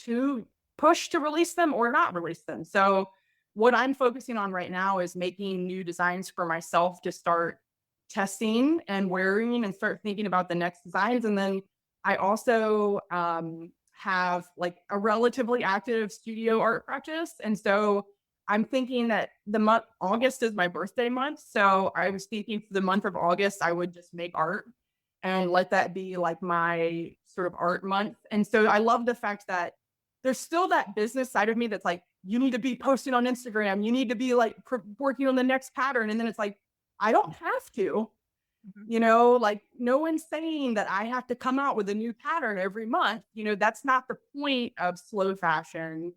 to push to release them or not release them. So what I'm focusing on right now is making new designs for myself to start testing and wearing and start thinking about the next designs. And then I also have like a relatively active studio art practice. And so I'm thinking that the month August is my birthday month. So I was thinking for the month of August, I would just make art and let that be like my sort of art month. And so I love the fact that there's still that business side of me that's like, you need to be posting on Instagram. You need to be like working on the next pattern. And then it's like, I don't have to, Mhm. like no one's saying that I have to come out with a new pattern every month. That's not the point of slow fashion.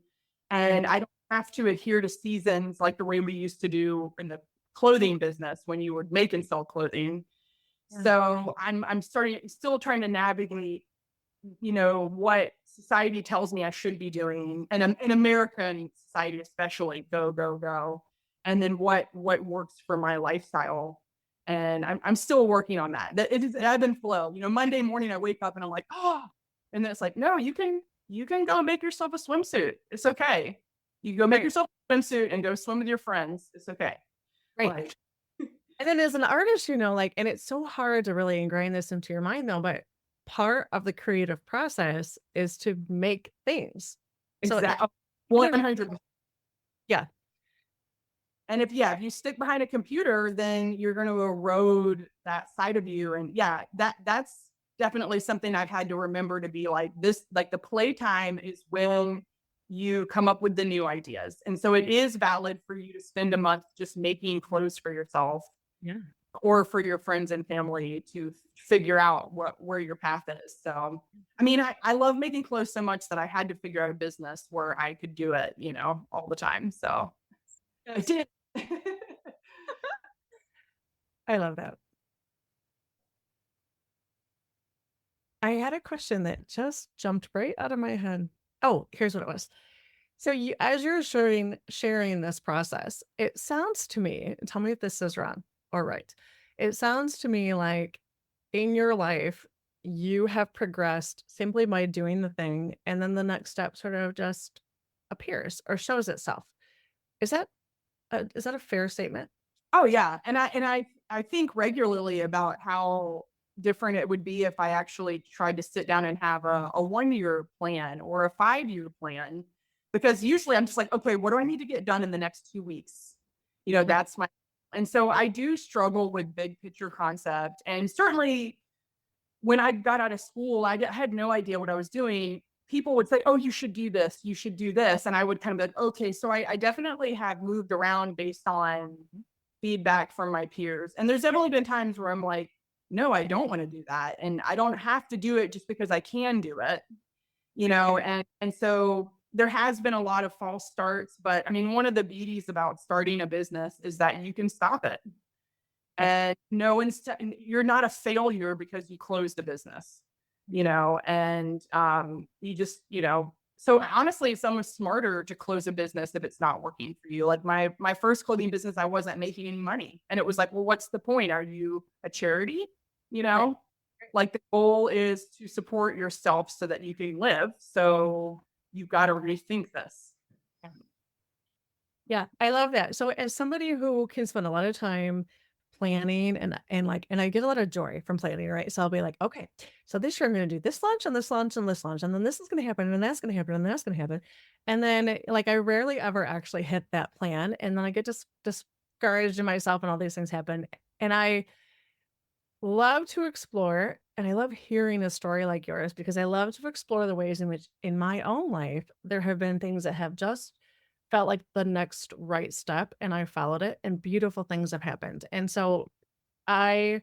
And I don't have to adhere to seasons like the way we used to do in the clothing business when you would make and sell clothing. Yeah. So I'm still trying to navigate, what society tells me I should be doing, and in American society especially, go go go, and then what works for my lifestyle. And I'm still working on that. That it is ebb and flow. Monday morning I wake up and I'm like, oh, and then it's like, no, you can go make yourself a swimsuit. It's okay. You go make Right. yourself a swimsuit and go swim with your friends. It's okay. Right. Like, And then as an artist, like, and it's so hard to really ingrain this into your mind though, but part of the creative process is to make things. So exactly, even 100. yeah, And if you stick behind a computer, then you're going to erode that side of you. And yeah, that's definitely something I've had to remember to be like this, like the playtime is when you come up with the new ideas. And so it is valid for you to spend a month just making clothes for yourself yeah. or for your friends and family to figure out where your path is. So I mean, I love making clothes so much that I had to figure out a business where I could do it, all the time. So I Yes. did. I love that. I had a question that just jumped right out of my head. Oh, here's what it was. So you, as you're sharing this process, it sounds to me, tell me if this is wrong or right. It sounds to me like in your life, you have progressed simply by doing the thing, and then the next step sort of just appears or shows itself. Is that is that a fair statement? Oh yeah, and I I think regularly about how different it would be if I actually tried to sit down and have a 1 year plan or a 5 year plan. Because usually I'm just like, okay, what do I need to get done in the next 2 weeks? That's my, and so I do struggle with big picture concept. And certainly when I got out of school, had no idea what I was doing. People would say, oh, you should do this, you should do this. And I would kind of be like, okay, so I definitely have moved around based on feedback from my peers. And there's definitely been times where I'm like, no, I don't want to do that. And I don't have to do it just because I can do it, and so there has been a lot of false starts. But I mean, one of the beauties about starting a business is that you can stop it. And no, instead, you're not a failure because you closed the business, and you just, so honestly, it's almost smarter to close a business if it's not working for you. Like my first clothing business, I wasn't making any money. And it was like, well, what's the point? Are you a charity? You Right. know, like the goal is to support yourself so that you can live. So you've got to rethink this. Yeah, I love that. So as somebody who can spend a lot of time planning and I get a lot of joy from planning, right? So I'll be like, okay, so this year I'm gonna do this launch and this launch and this launch, and then this is gonna happen, and that's gonna happen, and that's gonna happen. And then like I rarely ever actually hit that plan. And then I get discouraged in myself and all these things happen. And I love to explore and I love hearing a story like yours because I love to explore the ways in which in my own life there have been things that have just felt like the next right step and I followed it and beautiful things have happened. And so I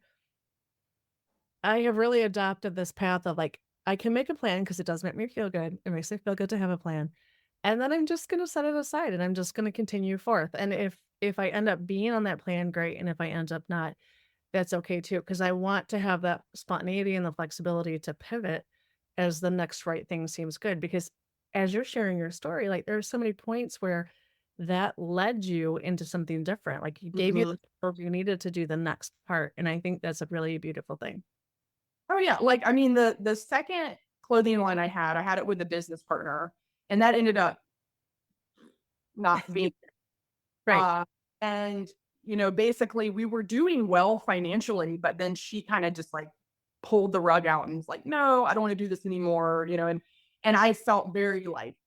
I have really adopted this path of like I can make a plan because it does make me feel good. It makes me feel good to have a plan. And then I'm just going to set it aside and I'm just going to continue forth. And if I end up being on that plan, great. And if I end up not, that's okay too, because I want to have that spontaneity and the flexibility to pivot as the next right thing seems good. Because as you're sharing your story, like there are so many points where that led you into something different. Like you gave you Mhm. the tools you needed to do the next part. And I think that's a really beautiful thing. Oh yeah, like, I mean, the second clothing line I had it with a business partner, and that ended up not being, Right. uh, and, basically we were doing well financially, but then she kinda just, like, pulled the rug out and was like, "No, I don't wanna do this anymore," and I felt very like,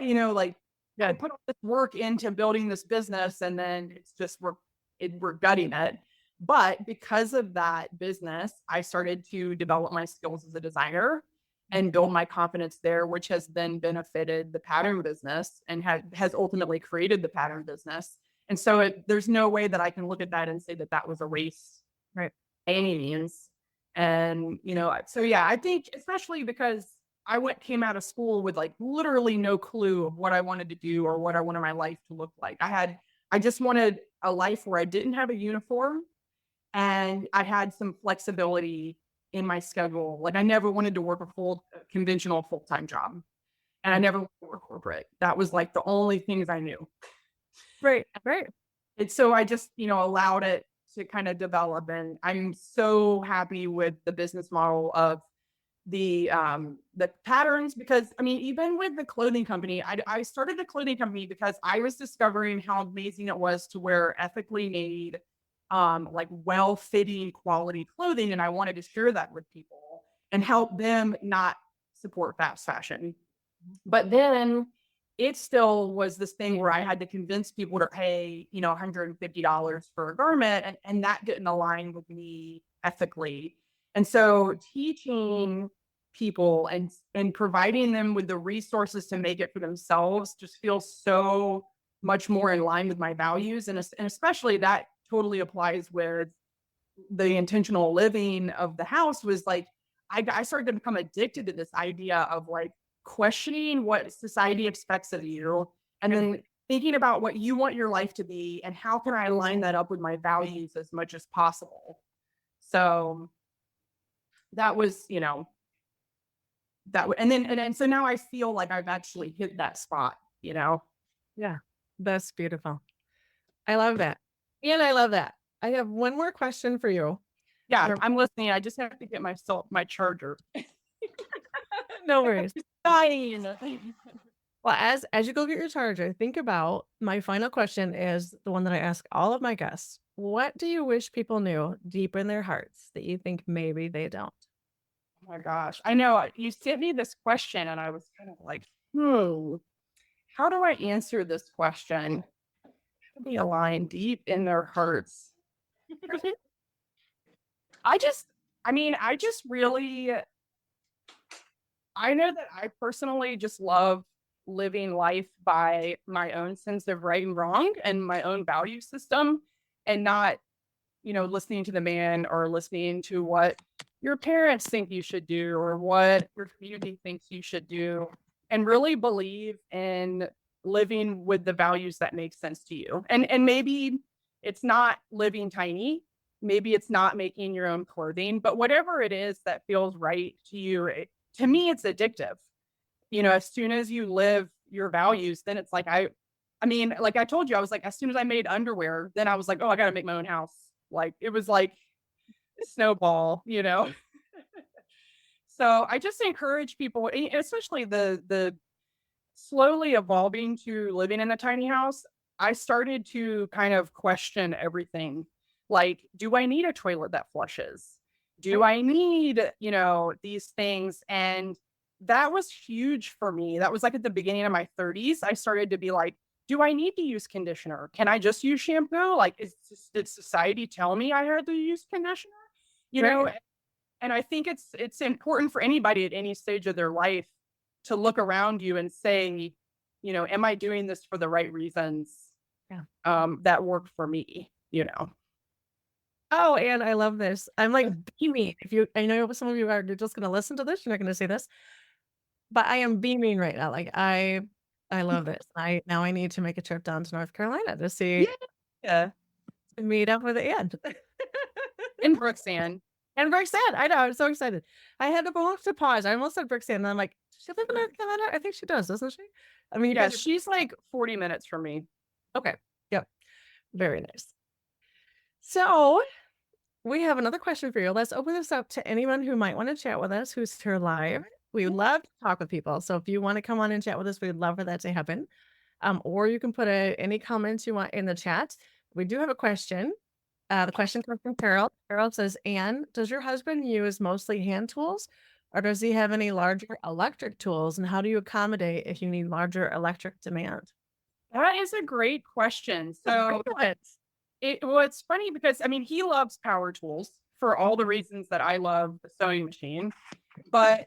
like, I Good. put all this work into building this business, and then it's just we're gutting it. But because of that business, I started to develop my skills as a designer and build my confidence there, which has then benefited the pattern business and has ultimately created the pattern business. And so there's no way that I can look at that and say that that was a race Right. by any means. And, so yeah, I think especially because came out of school with like literally no clue of what I wanted to do or what I wanted my life to look like. I just wanted a life where I didn't have a uniform and I had some flexibility in my schedule. Like I never wanted to work a conventional full time job, and I Right. never wanted to work corporate. That was like the only things I knew. Right. Right. And so I just, allowed it to kind of develop. And I'm so happy with the business model of the patterns because I mean, even with the clothing company, I started the clothing company because I was discovering how amazing it was to wear ethically made, like well-fitting quality clothing. And I wanted to share that with people and help them not support fast fashion. But then it still was this thing where I had to convince people to pay, $150 for a garment, and that didn't align with me ethically. And so teaching people and providing them with the resources to make it for themselves just feels so much more in line with my values. And especially that totally applies with the intentional living of the house was like I started to become addicted to this idea of like questioning what society expects of you and then thinking about what you want your life to be and how can I line that up with my values as much as possible. So that was, and then so now I feel like I've actually hit that spot. Yeah. That's beautiful. I love that. And I love that. I have one more question for you. Yeah, Or I'm listening. I just have to get myself my charger. no worries. Dying. Well, as you go get your charger, think about my final question is the one that I ask all of my guests. What do you wish people knew deep in their hearts that you think maybe they don't? Oh my gosh. I know you sent me this question and I was kind of like, hmm, how do I answer this question? Be aligned deep in their hearts. I just, I just really, I know that I personally just love living life by my own sense of right and wrong and my own value system and not, listening to the man or listening to what your parents think you should do or what your community thinks you should do and really believe in living with the values that make sense to you. And maybe it's not living tiny, maybe it's not making your own clothing, but whatever it is that feels right to you, to me it's addictive. As soon as you live your values, then it's like like I told you, I was like, as soon as I made underwear, then I was like, oh, I got to make my own house. Like it was like a snowball. So I just encourage people, especially the slowly evolving to living in a tiny house. I started to kind of question everything. Like, do I need a toilet that flushes? Do Right. I need, these things? And that was huge for me. That was like at the beginning of my 30s. I started to be like, do I need to use conditioner? Can I just use shampoo? Like, did society tell me I had to use conditioner? You know, Right. and I think it's important for anybody at any stage of their life to look around you and say, am I doing this for the right reasons Yeah. that work for me? Oh, and I love this. I'm like beaming. If you, I know some of you are you're just going to listen to this. You're not going to see this, but I am beaming right now. Like I love this. Now I need to make a trip down to North Carolina to see Yeah. to meet up with Ann. In Brooksand. And Roxanne, I know, I'm so excited. I had to almost to pause. I almost said Brooksand, and I'm like, does she live in North Carolina? I think she does, doesn't she? I mean, you Yeah, guys are she's like 40 minutes from me. okay. Yep. Very nice. So we have another question for you. Let's open this up to anyone who might want to chat with us who's here live. We would love to talk with people. So if you want to come on and chat with us, we'd love for that to happen. Or you can put any comments you want in the chat. We do have a question. The question comes from Carol. Carol says, Anne, does your husband use mostly hand tools or does he have any larger electric tools? And how do you accommodate if you need larger electric demand? That is a great question. So Brilliant. it's funny because he loves power tools for all the reasons that I love the sewing machine. But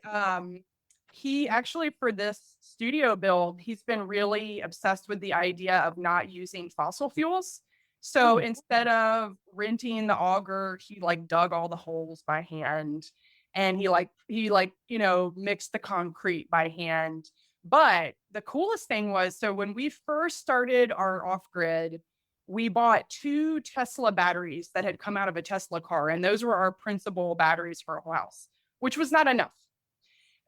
he actually, for this studio build, he's been really obsessed with the idea of not using fossil fuels. So Mm, instead of renting the auger, he like dug all the holes by hand and he mixed the concrete by hand. But the coolest thing was, so when we first started our off grid, we bought two Tesla batteries that had come out of a Tesla car, and those were our principal batteries for a house, which was not enough. right.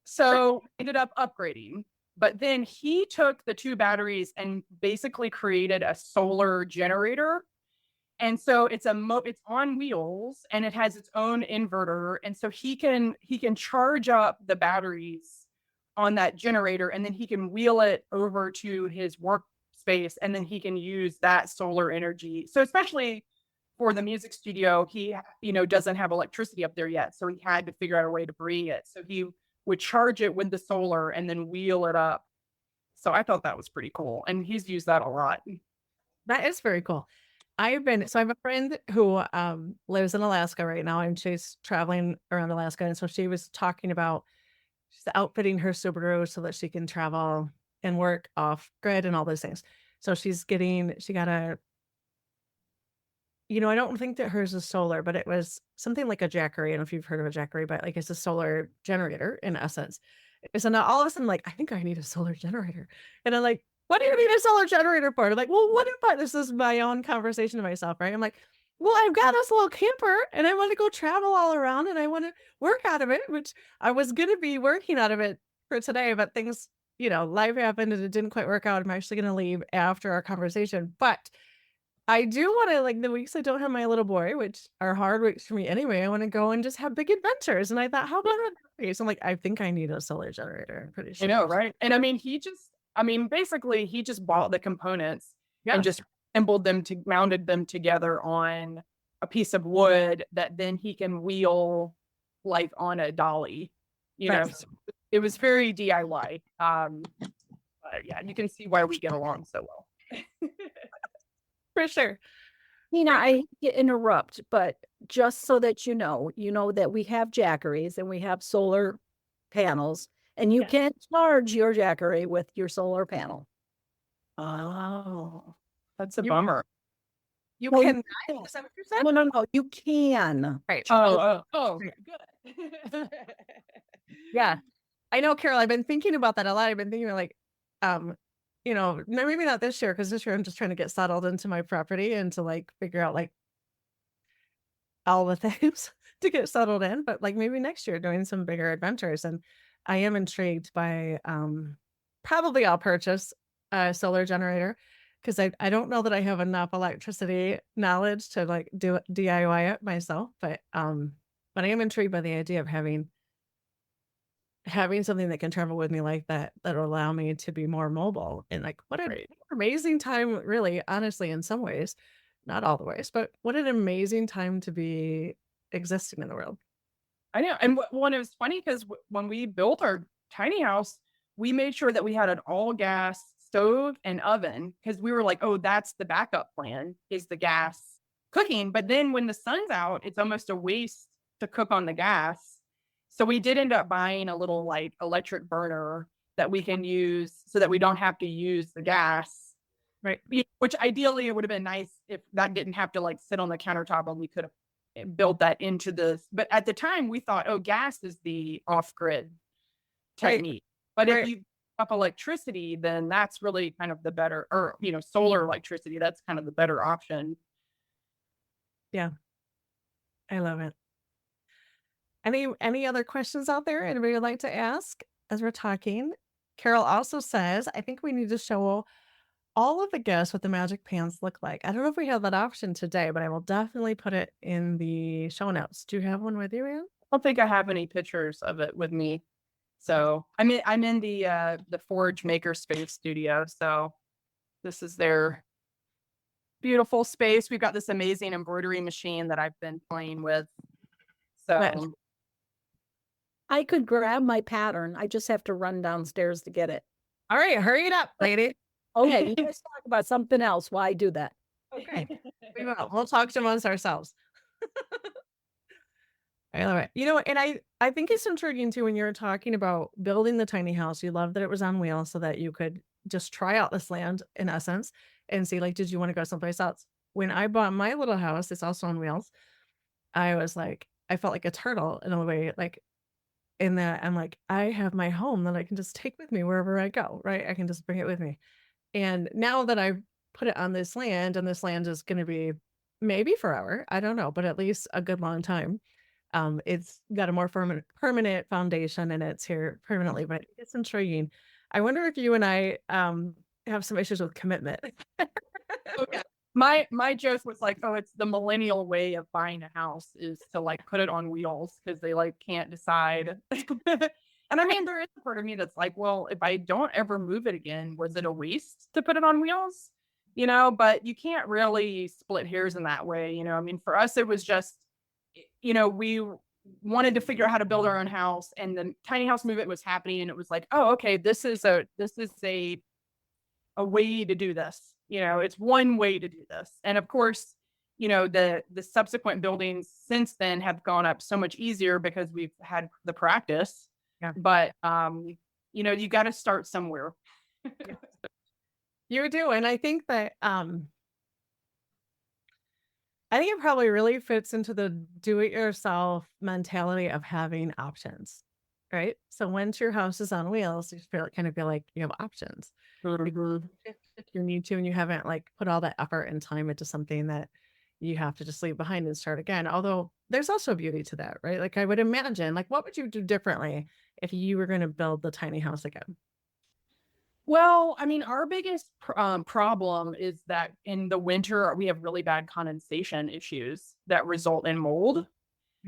So ended up upgrading. But then he took the two batteries and basically created a solar generator. And so it's on wheels and it has its own inverter. And so he can charge up the batteries on that generator and then he can wheel it over to his workspace and then he can use that solar energy. So especially for the music studio, he doesn't have electricity up there yet, so he had to figure out a way to bring it. So he would charge it with the solar and then wheel it up. So I thought that was pretty cool, and he's used that a lot. That is very cool. So I have a friend who lives in Alaska right now and she's traveling around Alaska. And so she was talking about she's outfitting her Subaru so that she can travel and work off grid and all those things. So she got I don't think that hers is solar, but it was something like a Jackery. I don't know if you've heard of a Jackery, but like it's a solar generator in essence. So now all of a sudden, like, I think I need a solar generator. And I'm like, what do you need a solar generator for? And I'm like, well, what if this is my own conversation to myself, right? I'm like, well, I've got this little camper and I want to go travel all around and I want to work out of it, which I was going to be working out of it for today, but things, life happened and it didn't quite work out. I'm actually going to leave after our conversation, but I do wanna like, the weeks I don't have my little boy, which are hard weeks for me anyway, I wanna go and just have big adventures, and I thought, "How about that be?" So I'm like, "I think I need a solar generator, I'm pretty I sure." know, right? And basically, he just bought the components and Yeah. just mounted them together on a piece of wood that then he can wheel like on a dolly. Right. So it was very DIY. But yeah, you can see why we get along so well. For sure. Nina, For I hate to interrupt, but just so that you know that we have jackeries and we have solar panels, and you Yes. can charge your jackery with your solar panel. Oh, that's a You bummer. you No, you can can't. is that what you said? No, you can. Right. Oh, Yeah. good. Yeah. I know, Carol, I've been thinking about that a lot. I've been thinking like, no, maybe not this year, because this year I'm just trying to get settled into my property and to like figure out like all the things to get settled in. But like maybe next year doing some bigger adventures. And I am intrigued by probably I'll purchase a solar generator, because I don't know that I have enough electricity knowledge to like do DIY it myself. But I am intrigued by the idea of having something that can travel with me like that, that'll allow me to be more mobile. And like what an Right. amazing time, really, honestly, in some ways, not all the ways, but what an amazing time to be existing in the world. I know. And when it was funny because when we built our tiny house, we made sure that we had an all gas stove and oven because we were like, oh, that's the backup plan is the gas cooking. But then when the sun's out, it's almost a waste to cook on the gas. So we did end up buying a little like electric burner that we can use so that we don't have to use the gas. Right. Which ideally it would have been nice if that didn't have to like sit on the countertop and we could have built that into this. But at the time we thought, oh, gas is the off-grid technique. But Right. if you up electricity, then that's really kind of the better, or solar electricity, that's kind of the better option. Yeah. I love it. Any other questions out there anybody would like to ask as we're talking? Carol also says, I think we need to show all of the guests what the magic pants look like. I don't know if we have that option today, but I will definitely put it in the show notes. Do you have one with you, Ann? I don't think I have any pictures of it with me. So I'm in the Forge Makerspace studio. So this is their beautiful space. We've got this amazing embroidery machine that I've been playing with. Nice. So I could grab my pattern. I just have to run downstairs to get it. All right, hurry it up, lady. Okay, you guys talk about something else. Why do that? Okay. We will. We'll talk amongst ourselves. I love it. And I think it's intriguing too when you're talking about building the tiny house. You love that it was on wheels so that you could just try out this land in essence and see, like, did you want to go someplace else? When I bought my little house, it's also on wheels. I was like, I felt like a turtle in a way, like in that I'm like, I have my home that I can just take with me wherever I go, right? I can just bring it with me. And now that I've put it on this land, and this land is going to be maybe forever, I don't know, but at least a good long time. It's got a more permanent foundation, and it's here permanently, but it's intriguing. I wonder if you and I have some issues with commitment. okay. My joke was like, oh, it's the millennial way of buying a house is to like put it on wheels because they like can't decide. And I mean, there is a part of me that's like, well, if I don't ever move it again, was it a waste to put it on wheels? But you can't really split hairs in that way. I mean, for us, it was just, we wanted to figure out how to build our own house, and the tiny house movement was happening, and it was like, oh, okay, this is a way to do this. It's one way to do this. And of course, the subsequent buildings since then have gone up so much easier because we've had the practice. Yeah. But you got to start somewhere. You do. And I think that I think it probably really fits into the do-it-yourself mentality of having options, right? So once your house is on wheels, you kind of feel like you have options. If you need to, and you haven't like put all that effort and time into something that you have to just leave behind and start again. Although there's also beauty to that, right? Like I would imagine, like what would you do differently if you were going to build the tiny house again? Well, I mean, our biggest problem is that in the winter, we have really bad condensation issues that result in mold.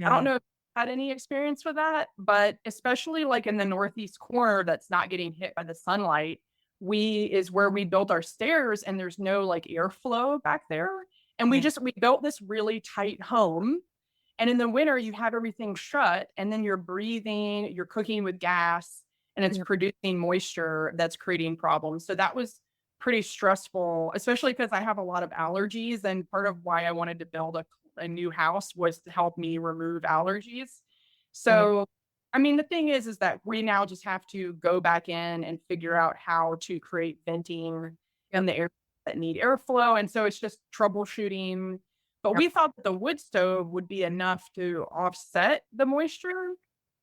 I don't know if you had any experience with that, but especially like in the northeast corner that's not getting hit by the sunlight, is where we built our stairs, and there's no like airflow back there. And we built this really tight home. And in the winter, you have everything shut, and then you're breathing, you're cooking with gas, and it's Yep. producing moisture that's creating problems. So that was pretty stressful, especially because I have a lot of allergies. And part of why I wanted to build a new house was to help me remove allergies. Right. So, I mean, the thing is that we now just have to go back in and figure out how to create venting in Yep. the areas that need airflow. And so it's just troubleshooting. But Yep. we thought that the wood stove would be enough to offset the moisture.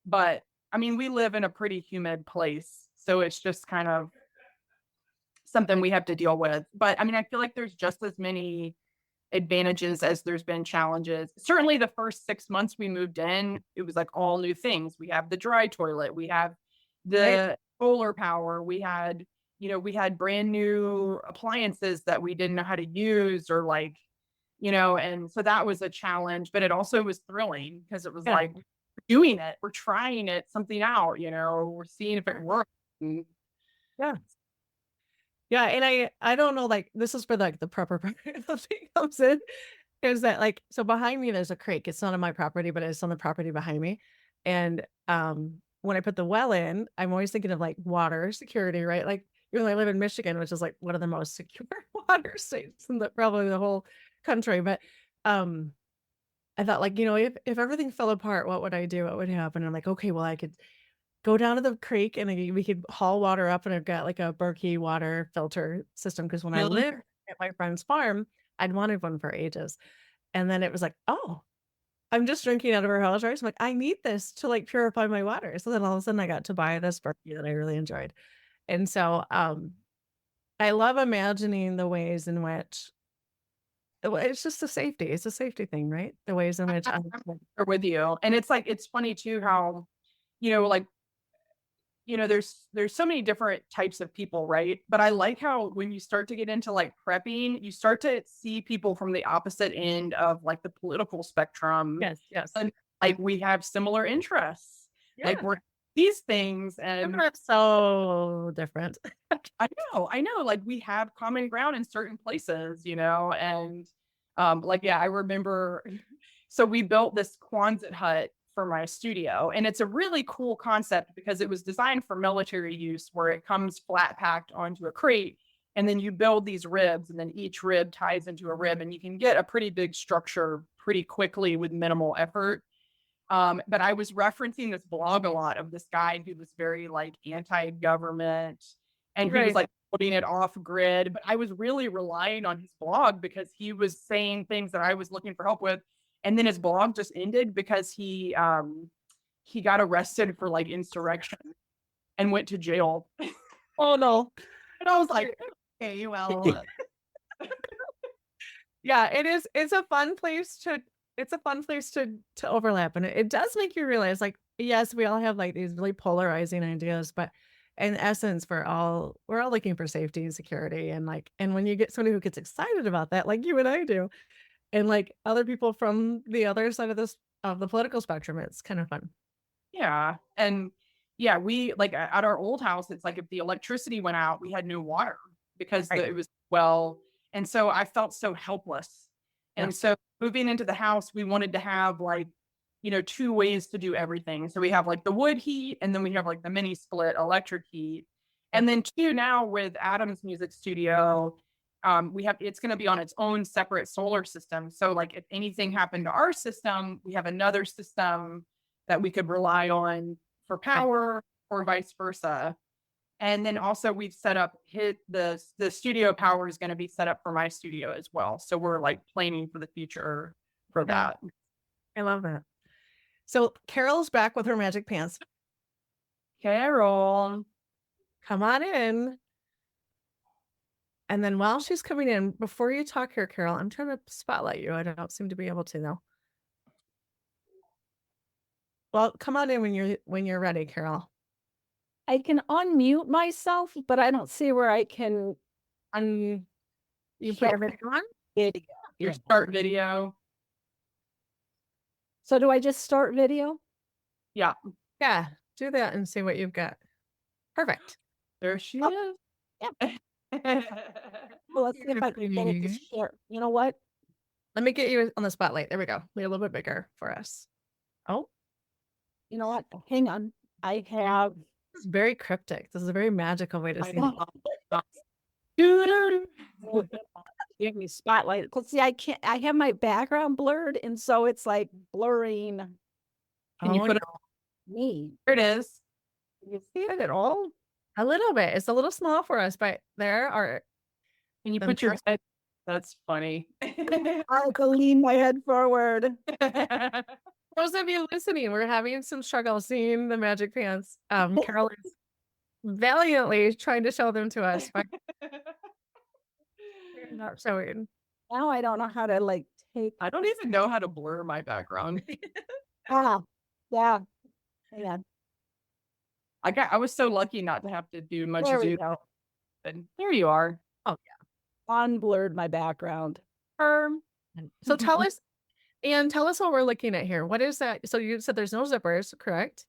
But I mean, we live in a pretty humid place. So it's just kind of something we have to deal with. But I mean, I feel like there's just as many advantages as there's been challenges. Certainly the first 6 months we moved in, it was like all new things. We have the dry toilet, we have Right. the solar power, we had, we had brand new appliances that we didn't know how to use or like, and so that was a challenge, but it also was thrilling because it was Yeah. like we're doing it, we're trying it, something out, we're seeing if it works. And Yeah. Yeah, and I don't know, like, this is where, like, the prepper part of the thing comes in, is that, like, so behind me, there's a creek. It's not on my property, but it's on the property behind me, and, when I put the well in, I'm always thinking of, like, water security, right? Like, even though I live in Michigan, which is, like, one of the most secure water states in probably the whole country, but, um, I thought, like, if everything fell apart, what would I do? What would happen? I'm like, "Okay, well, I could go down to the creek and we could haul water up, and I've got like a Berkey water filter system because when I really, lived at my friend's farm, I'd wanted one for ages. And then it was like, oh, I'm just drinking out of her house, right? So I'm like, I need this to like purify my water. So then all of a sudden I got to buy this Berkey that I really enjoyed. And so I love imagining the ways in which it's just a safety. It's a safety thing, right? The ways in which I'm there with you. And it's like, it's funny too how, like, there's so many different types of people, right? But I like how when you start to get into like prepping, you start to see people from the opposite end of like the political spectrum. yes, yes. And like we have similar interests. Like Yeah. we're these things I'm and not so different. I know, like we have common ground in certain places, and like yeah, I remember so we built this Quonset hut for my studio, and it's a really cool concept because it was designed for military use where it comes flat packed onto a crate, and then you build these ribs, and then each rib ties into a rib, and you can get a pretty big structure pretty quickly with minimal effort. But I was referencing this blog a lot of this guy who was very like anti-government, and he was Right. like putting it off grid. But I was really relying on his blog because he was saying things that I was looking for help with. And then his blog just ended because he got arrested for like insurrection and went to jail. Oh no. And I was like, okay, well, Yeah, it is. It's a fun place to overlap, and it does make you realize, like, yes, we all have like these really polarizing ideas, but in essence, we're all looking for safety and security, and like, and when you get somebody who gets excited about that, like you and I do, and like other people from the other side of the political spectrum, it's kind of fun. yeah. And yeah, we like at our old house, it's like if the electricity went out, we had no water because Right. it was well. And so I felt so helpless. Yeah. And so moving into the house, we wanted to have like, two ways to do everything. So we have like the wood heat, and then we have like the mini split electric heat. Yep. And then two, now with Adam's music studio, it's going to be on its own separate solar system. So like if anything happened to our system, we have another system that we could rely on for Right. power or vice versa. And then also we've set up hit the studio power is going to be set up for my studio as well. So we're like planning for the future for Yeah, that. I love that. So Carol's back with her magic pants. Carol. Come on in. And then while she's coming in, before you talk here, Carol, I'm trying to spotlight you. I don't seem to be able to though. Well, come on in when you're ready, Carol. I can unmute myself, but I don't see where I can And you put share your video on? video. Your start video. So do I just start video? Yeah. Yeah, do that and see what you've got. Perfect. There she Oh. is. Well, let's see if I can get it to share. You know what? Let me get you on the spotlight. There we go. Make it a little bit bigger for us. Oh, You know what? Hang on. I have. this is very cryptic. This is a very magical way to I see know. it. Give me spotlight. Cause see, I can't. I have my background blurred, and so it's like blurring Can you Oh, put it? me. There it is. Can you see it at all? a little bit. It's a little small for us, but there are Can you the put your head? That's funny. I'll go lean my head forward. those of you listening, we're having some struggle seeing the magic pants. Carol is valiantly trying to show them to us, but we're not showing. Now I don't know how to like take. I don't even know how to blur my background. Ah, yeah. Hang on. I was so lucky not to have to do much There we zoom. go. And there you are. Unblurred my background. So tell us, and tell us what we're looking at here. What is that? So you said there's no zippers, correct?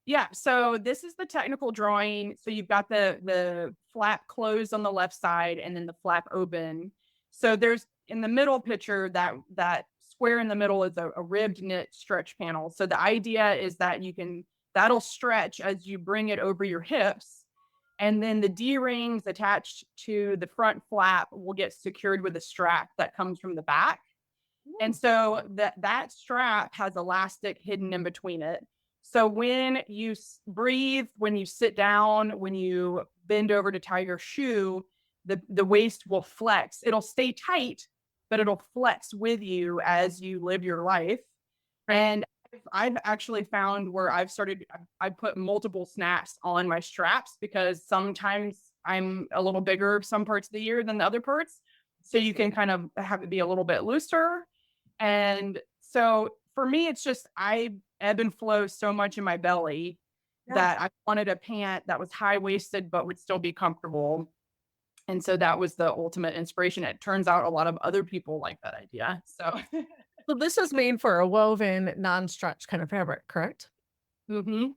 Yeah, so this is the technical drawing. So you've got the flap closed on the left side and then the flap open. So there's in the middle picture that square in the middle is a ribbed knit stretch panel. So the idea is that that'll stretch as you bring it over your hips. And then the D-rings attached to the front flap will get secured with a strap that comes from the back. And so that strap has elastic hidden in between it. So when you breathe, when you sit down, when you bend over to tie your shoe, the waist will flex. It'll stay tight, but it'll flex with you as you live your life. And I've actually found where I put multiple snaps on my straps because sometimes I'm a little bigger some parts of the year than the other parts. So you can kind of have it be a little bit looser. And so for me, it's just I ebb and flow so much in my belly that I wanted a pant that was high waisted but would still be comfortable. And so that was the ultimate inspiration. It turns out a lot of other people like that idea. So So this is made for a woven, non-stretch kind of fabric, correct? mhm.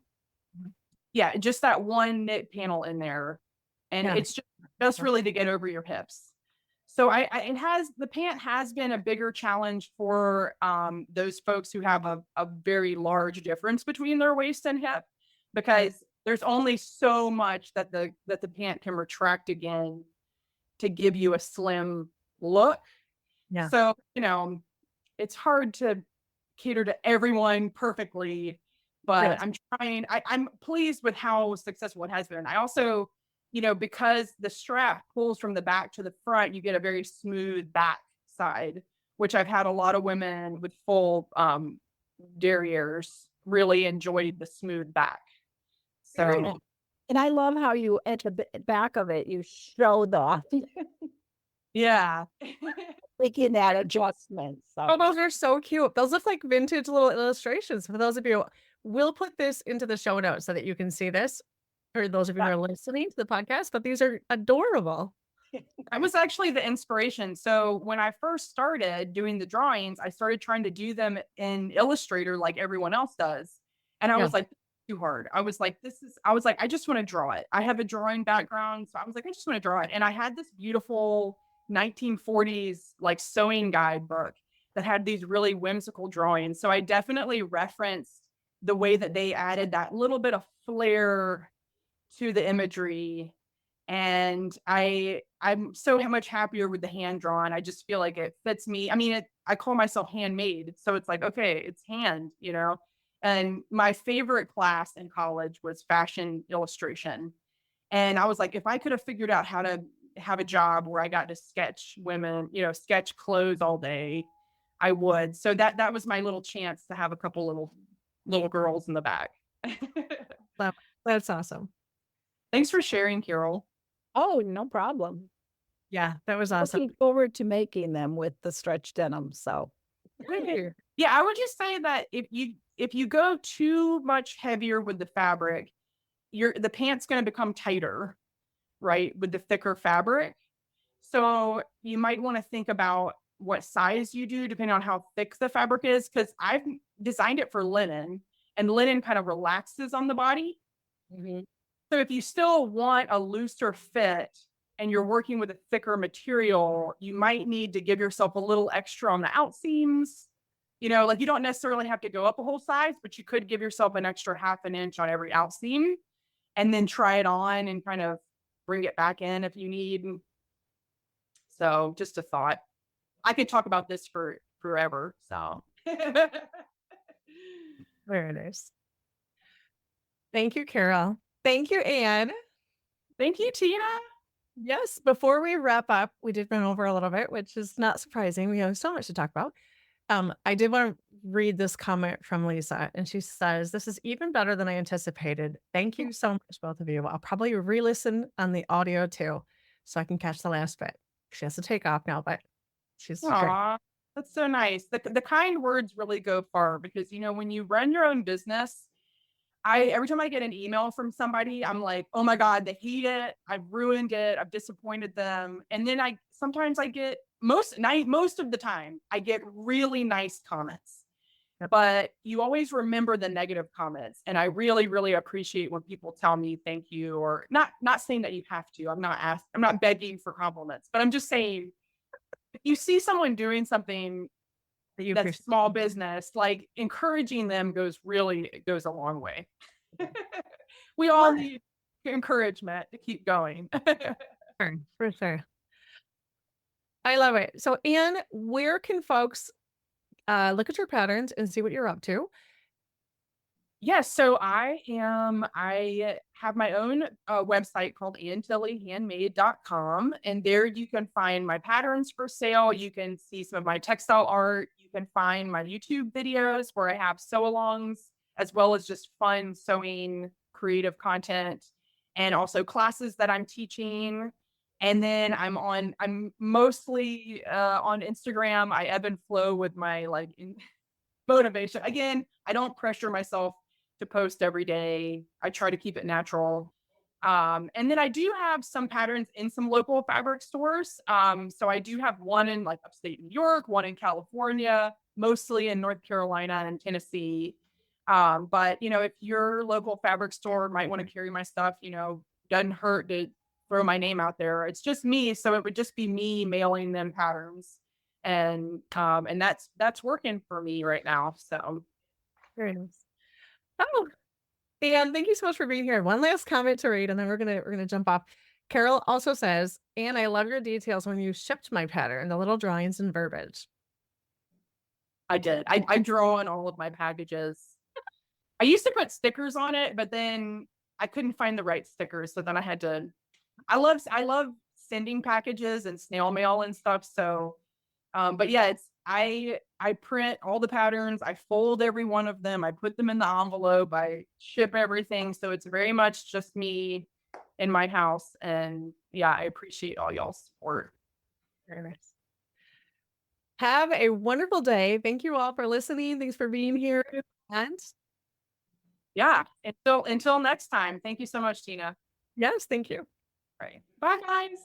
Yeah, just that one knit panel in there. And Yeah. it's just really to get over your hips. So the pant has been a bigger challenge for those folks who have a very large difference between their waist and hip because there's only so much that the pant can retract again to give you a slim look. Yeah. So, it's hard to cater to everyone perfectly, but Yes. I'm trying. I'm pleased with how successful it has been. I also, because the strap pulls from the back to the front, you get a very smooth back side, which I've had a lot of women with full derrieres really enjoyed the smooth back. So And I love how you at the back of it you show the yeah. making that adjustment. Oh, So those are so cute. Those look like vintage little illustrations. For those of you, we'll put this into the show notes so that you can see this. For those of you who are listening to the podcast, but these are adorable. I was actually the inspiration. So when I first started doing the drawings, I started trying to do them in Illustrator like everyone else does. And I was like, too hard. I was like, I just want to draw it. I have a drawing background. So I was like, I just want to draw it. And I had this beautiful 1940s like sewing guide book that had these really whimsical drawings. So I definitely referenced the way that they added that little bit of flair to the imagery. And I'm so much happier with the hand drawn. I just feel like it fits me. I mean, I call myself handmade. So it's like, okay, it's hand, And my favorite class in college was fashion illustration. And I was like, if I could have figured out how to have a job where I got to sketch women, sketch clothes all day, I would. So that was my little chance to have a couple little girls in the back. That's awesome. Thanks for sharing, Carol. oh, no problem. Yeah, that was awesome. Looking forward to making them with the stretch denim. So Yeah, I would just say that if you go too much heavier with the fabric, the pant's going to become tighter, right, with the thicker fabric. So you might want to think about what size you do depending on how thick the fabric is, because I've designed it for linen, and linen kind of relaxes on the body. Mhm. So if you still want a looser fit and you're working with a thicker material, you might need to give yourself a little extra on the out seams. Like you don't necessarily have to go up a whole size, but you could give yourself an extra half an inch on every out seam and then try it on and kind of bring it back in if you need. So just a thought. I could talk about this for forever. So Very nice. Thank you, Carol. Thank you, Anne. thank you, Tina. Yes, before we wrap up, we did run over a little bit, which is not surprising. We have so much to talk about. I did want to read this comment from Lisa, and she says, "This is even better than I anticipated. Thank you so much, both of you. I'll probably re-listen on the audio too, so I can catch the last bit." She has to take off now, but she's great. Aw, that's so nice. The kind words really go far because, when you run your own business, every time I get an email from somebody, I'm like, oh my God, they hate it. I've ruined it. I've disappointed them. And then sometimes I get most of the time, I get really nice comments. But you always remember the negative comments. And I really, really appreciate when people tell me thank you, or not saying that you have to. I'm not begging for compliments, but I'm just saying if you see someone doing something That you that's appreciate. small business, like encouraging them goes a long way. We all need encouragement to keep going. For sure. I love it. So, Anne, where can folks look at your patterns and see what you're up to? Yes, so I have my own website called tilleyhandmade.com, and there you can find my patterns for sale. You can see some of my textile art. You can find my YouTube videos where I have sew-alongs, as well as just fun sewing creative content, and also classes that I'm teaching. And then I'm mostly on Instagram. I ebb and flow with my motivation. Again, I don't pressure myself to post every day. I try to keep it natural. And then I do have some patterns in some local fabric stores. So I do have one in upstate New York, one in California, mostly in North Carolina and Tennessee. But if your local fabric store might want to carry my stuff, doesn't hurt to throw my name out there. It's just me, so it would just be me mailing them patterns, and that's working for me right now. So Very nice. Oh, and thank you so much for being here. One last comment to read, and then we're gonna jump off. Carol also says, "Anne, I love your details when you shipped my pattern, the little drawings and verbiage." I did. I draw on all of my packages. I used to put stickers on it, but then I couldn't find the right stickers, so then I had to. I love sending packages and snail mail and stuff. So, but yeah, I print all the patterns. I fold every one of them. I put them in the envelope. I ship everything. So it's very much just me in my house. And yeah, I appreciate all y'all's support. Very nice. Have a wonderful day. Thank you all for listening. Thanks for being here. And Yeah, until next time. Thank you so much, Tina. yes, thank you. All right. Bye, guys.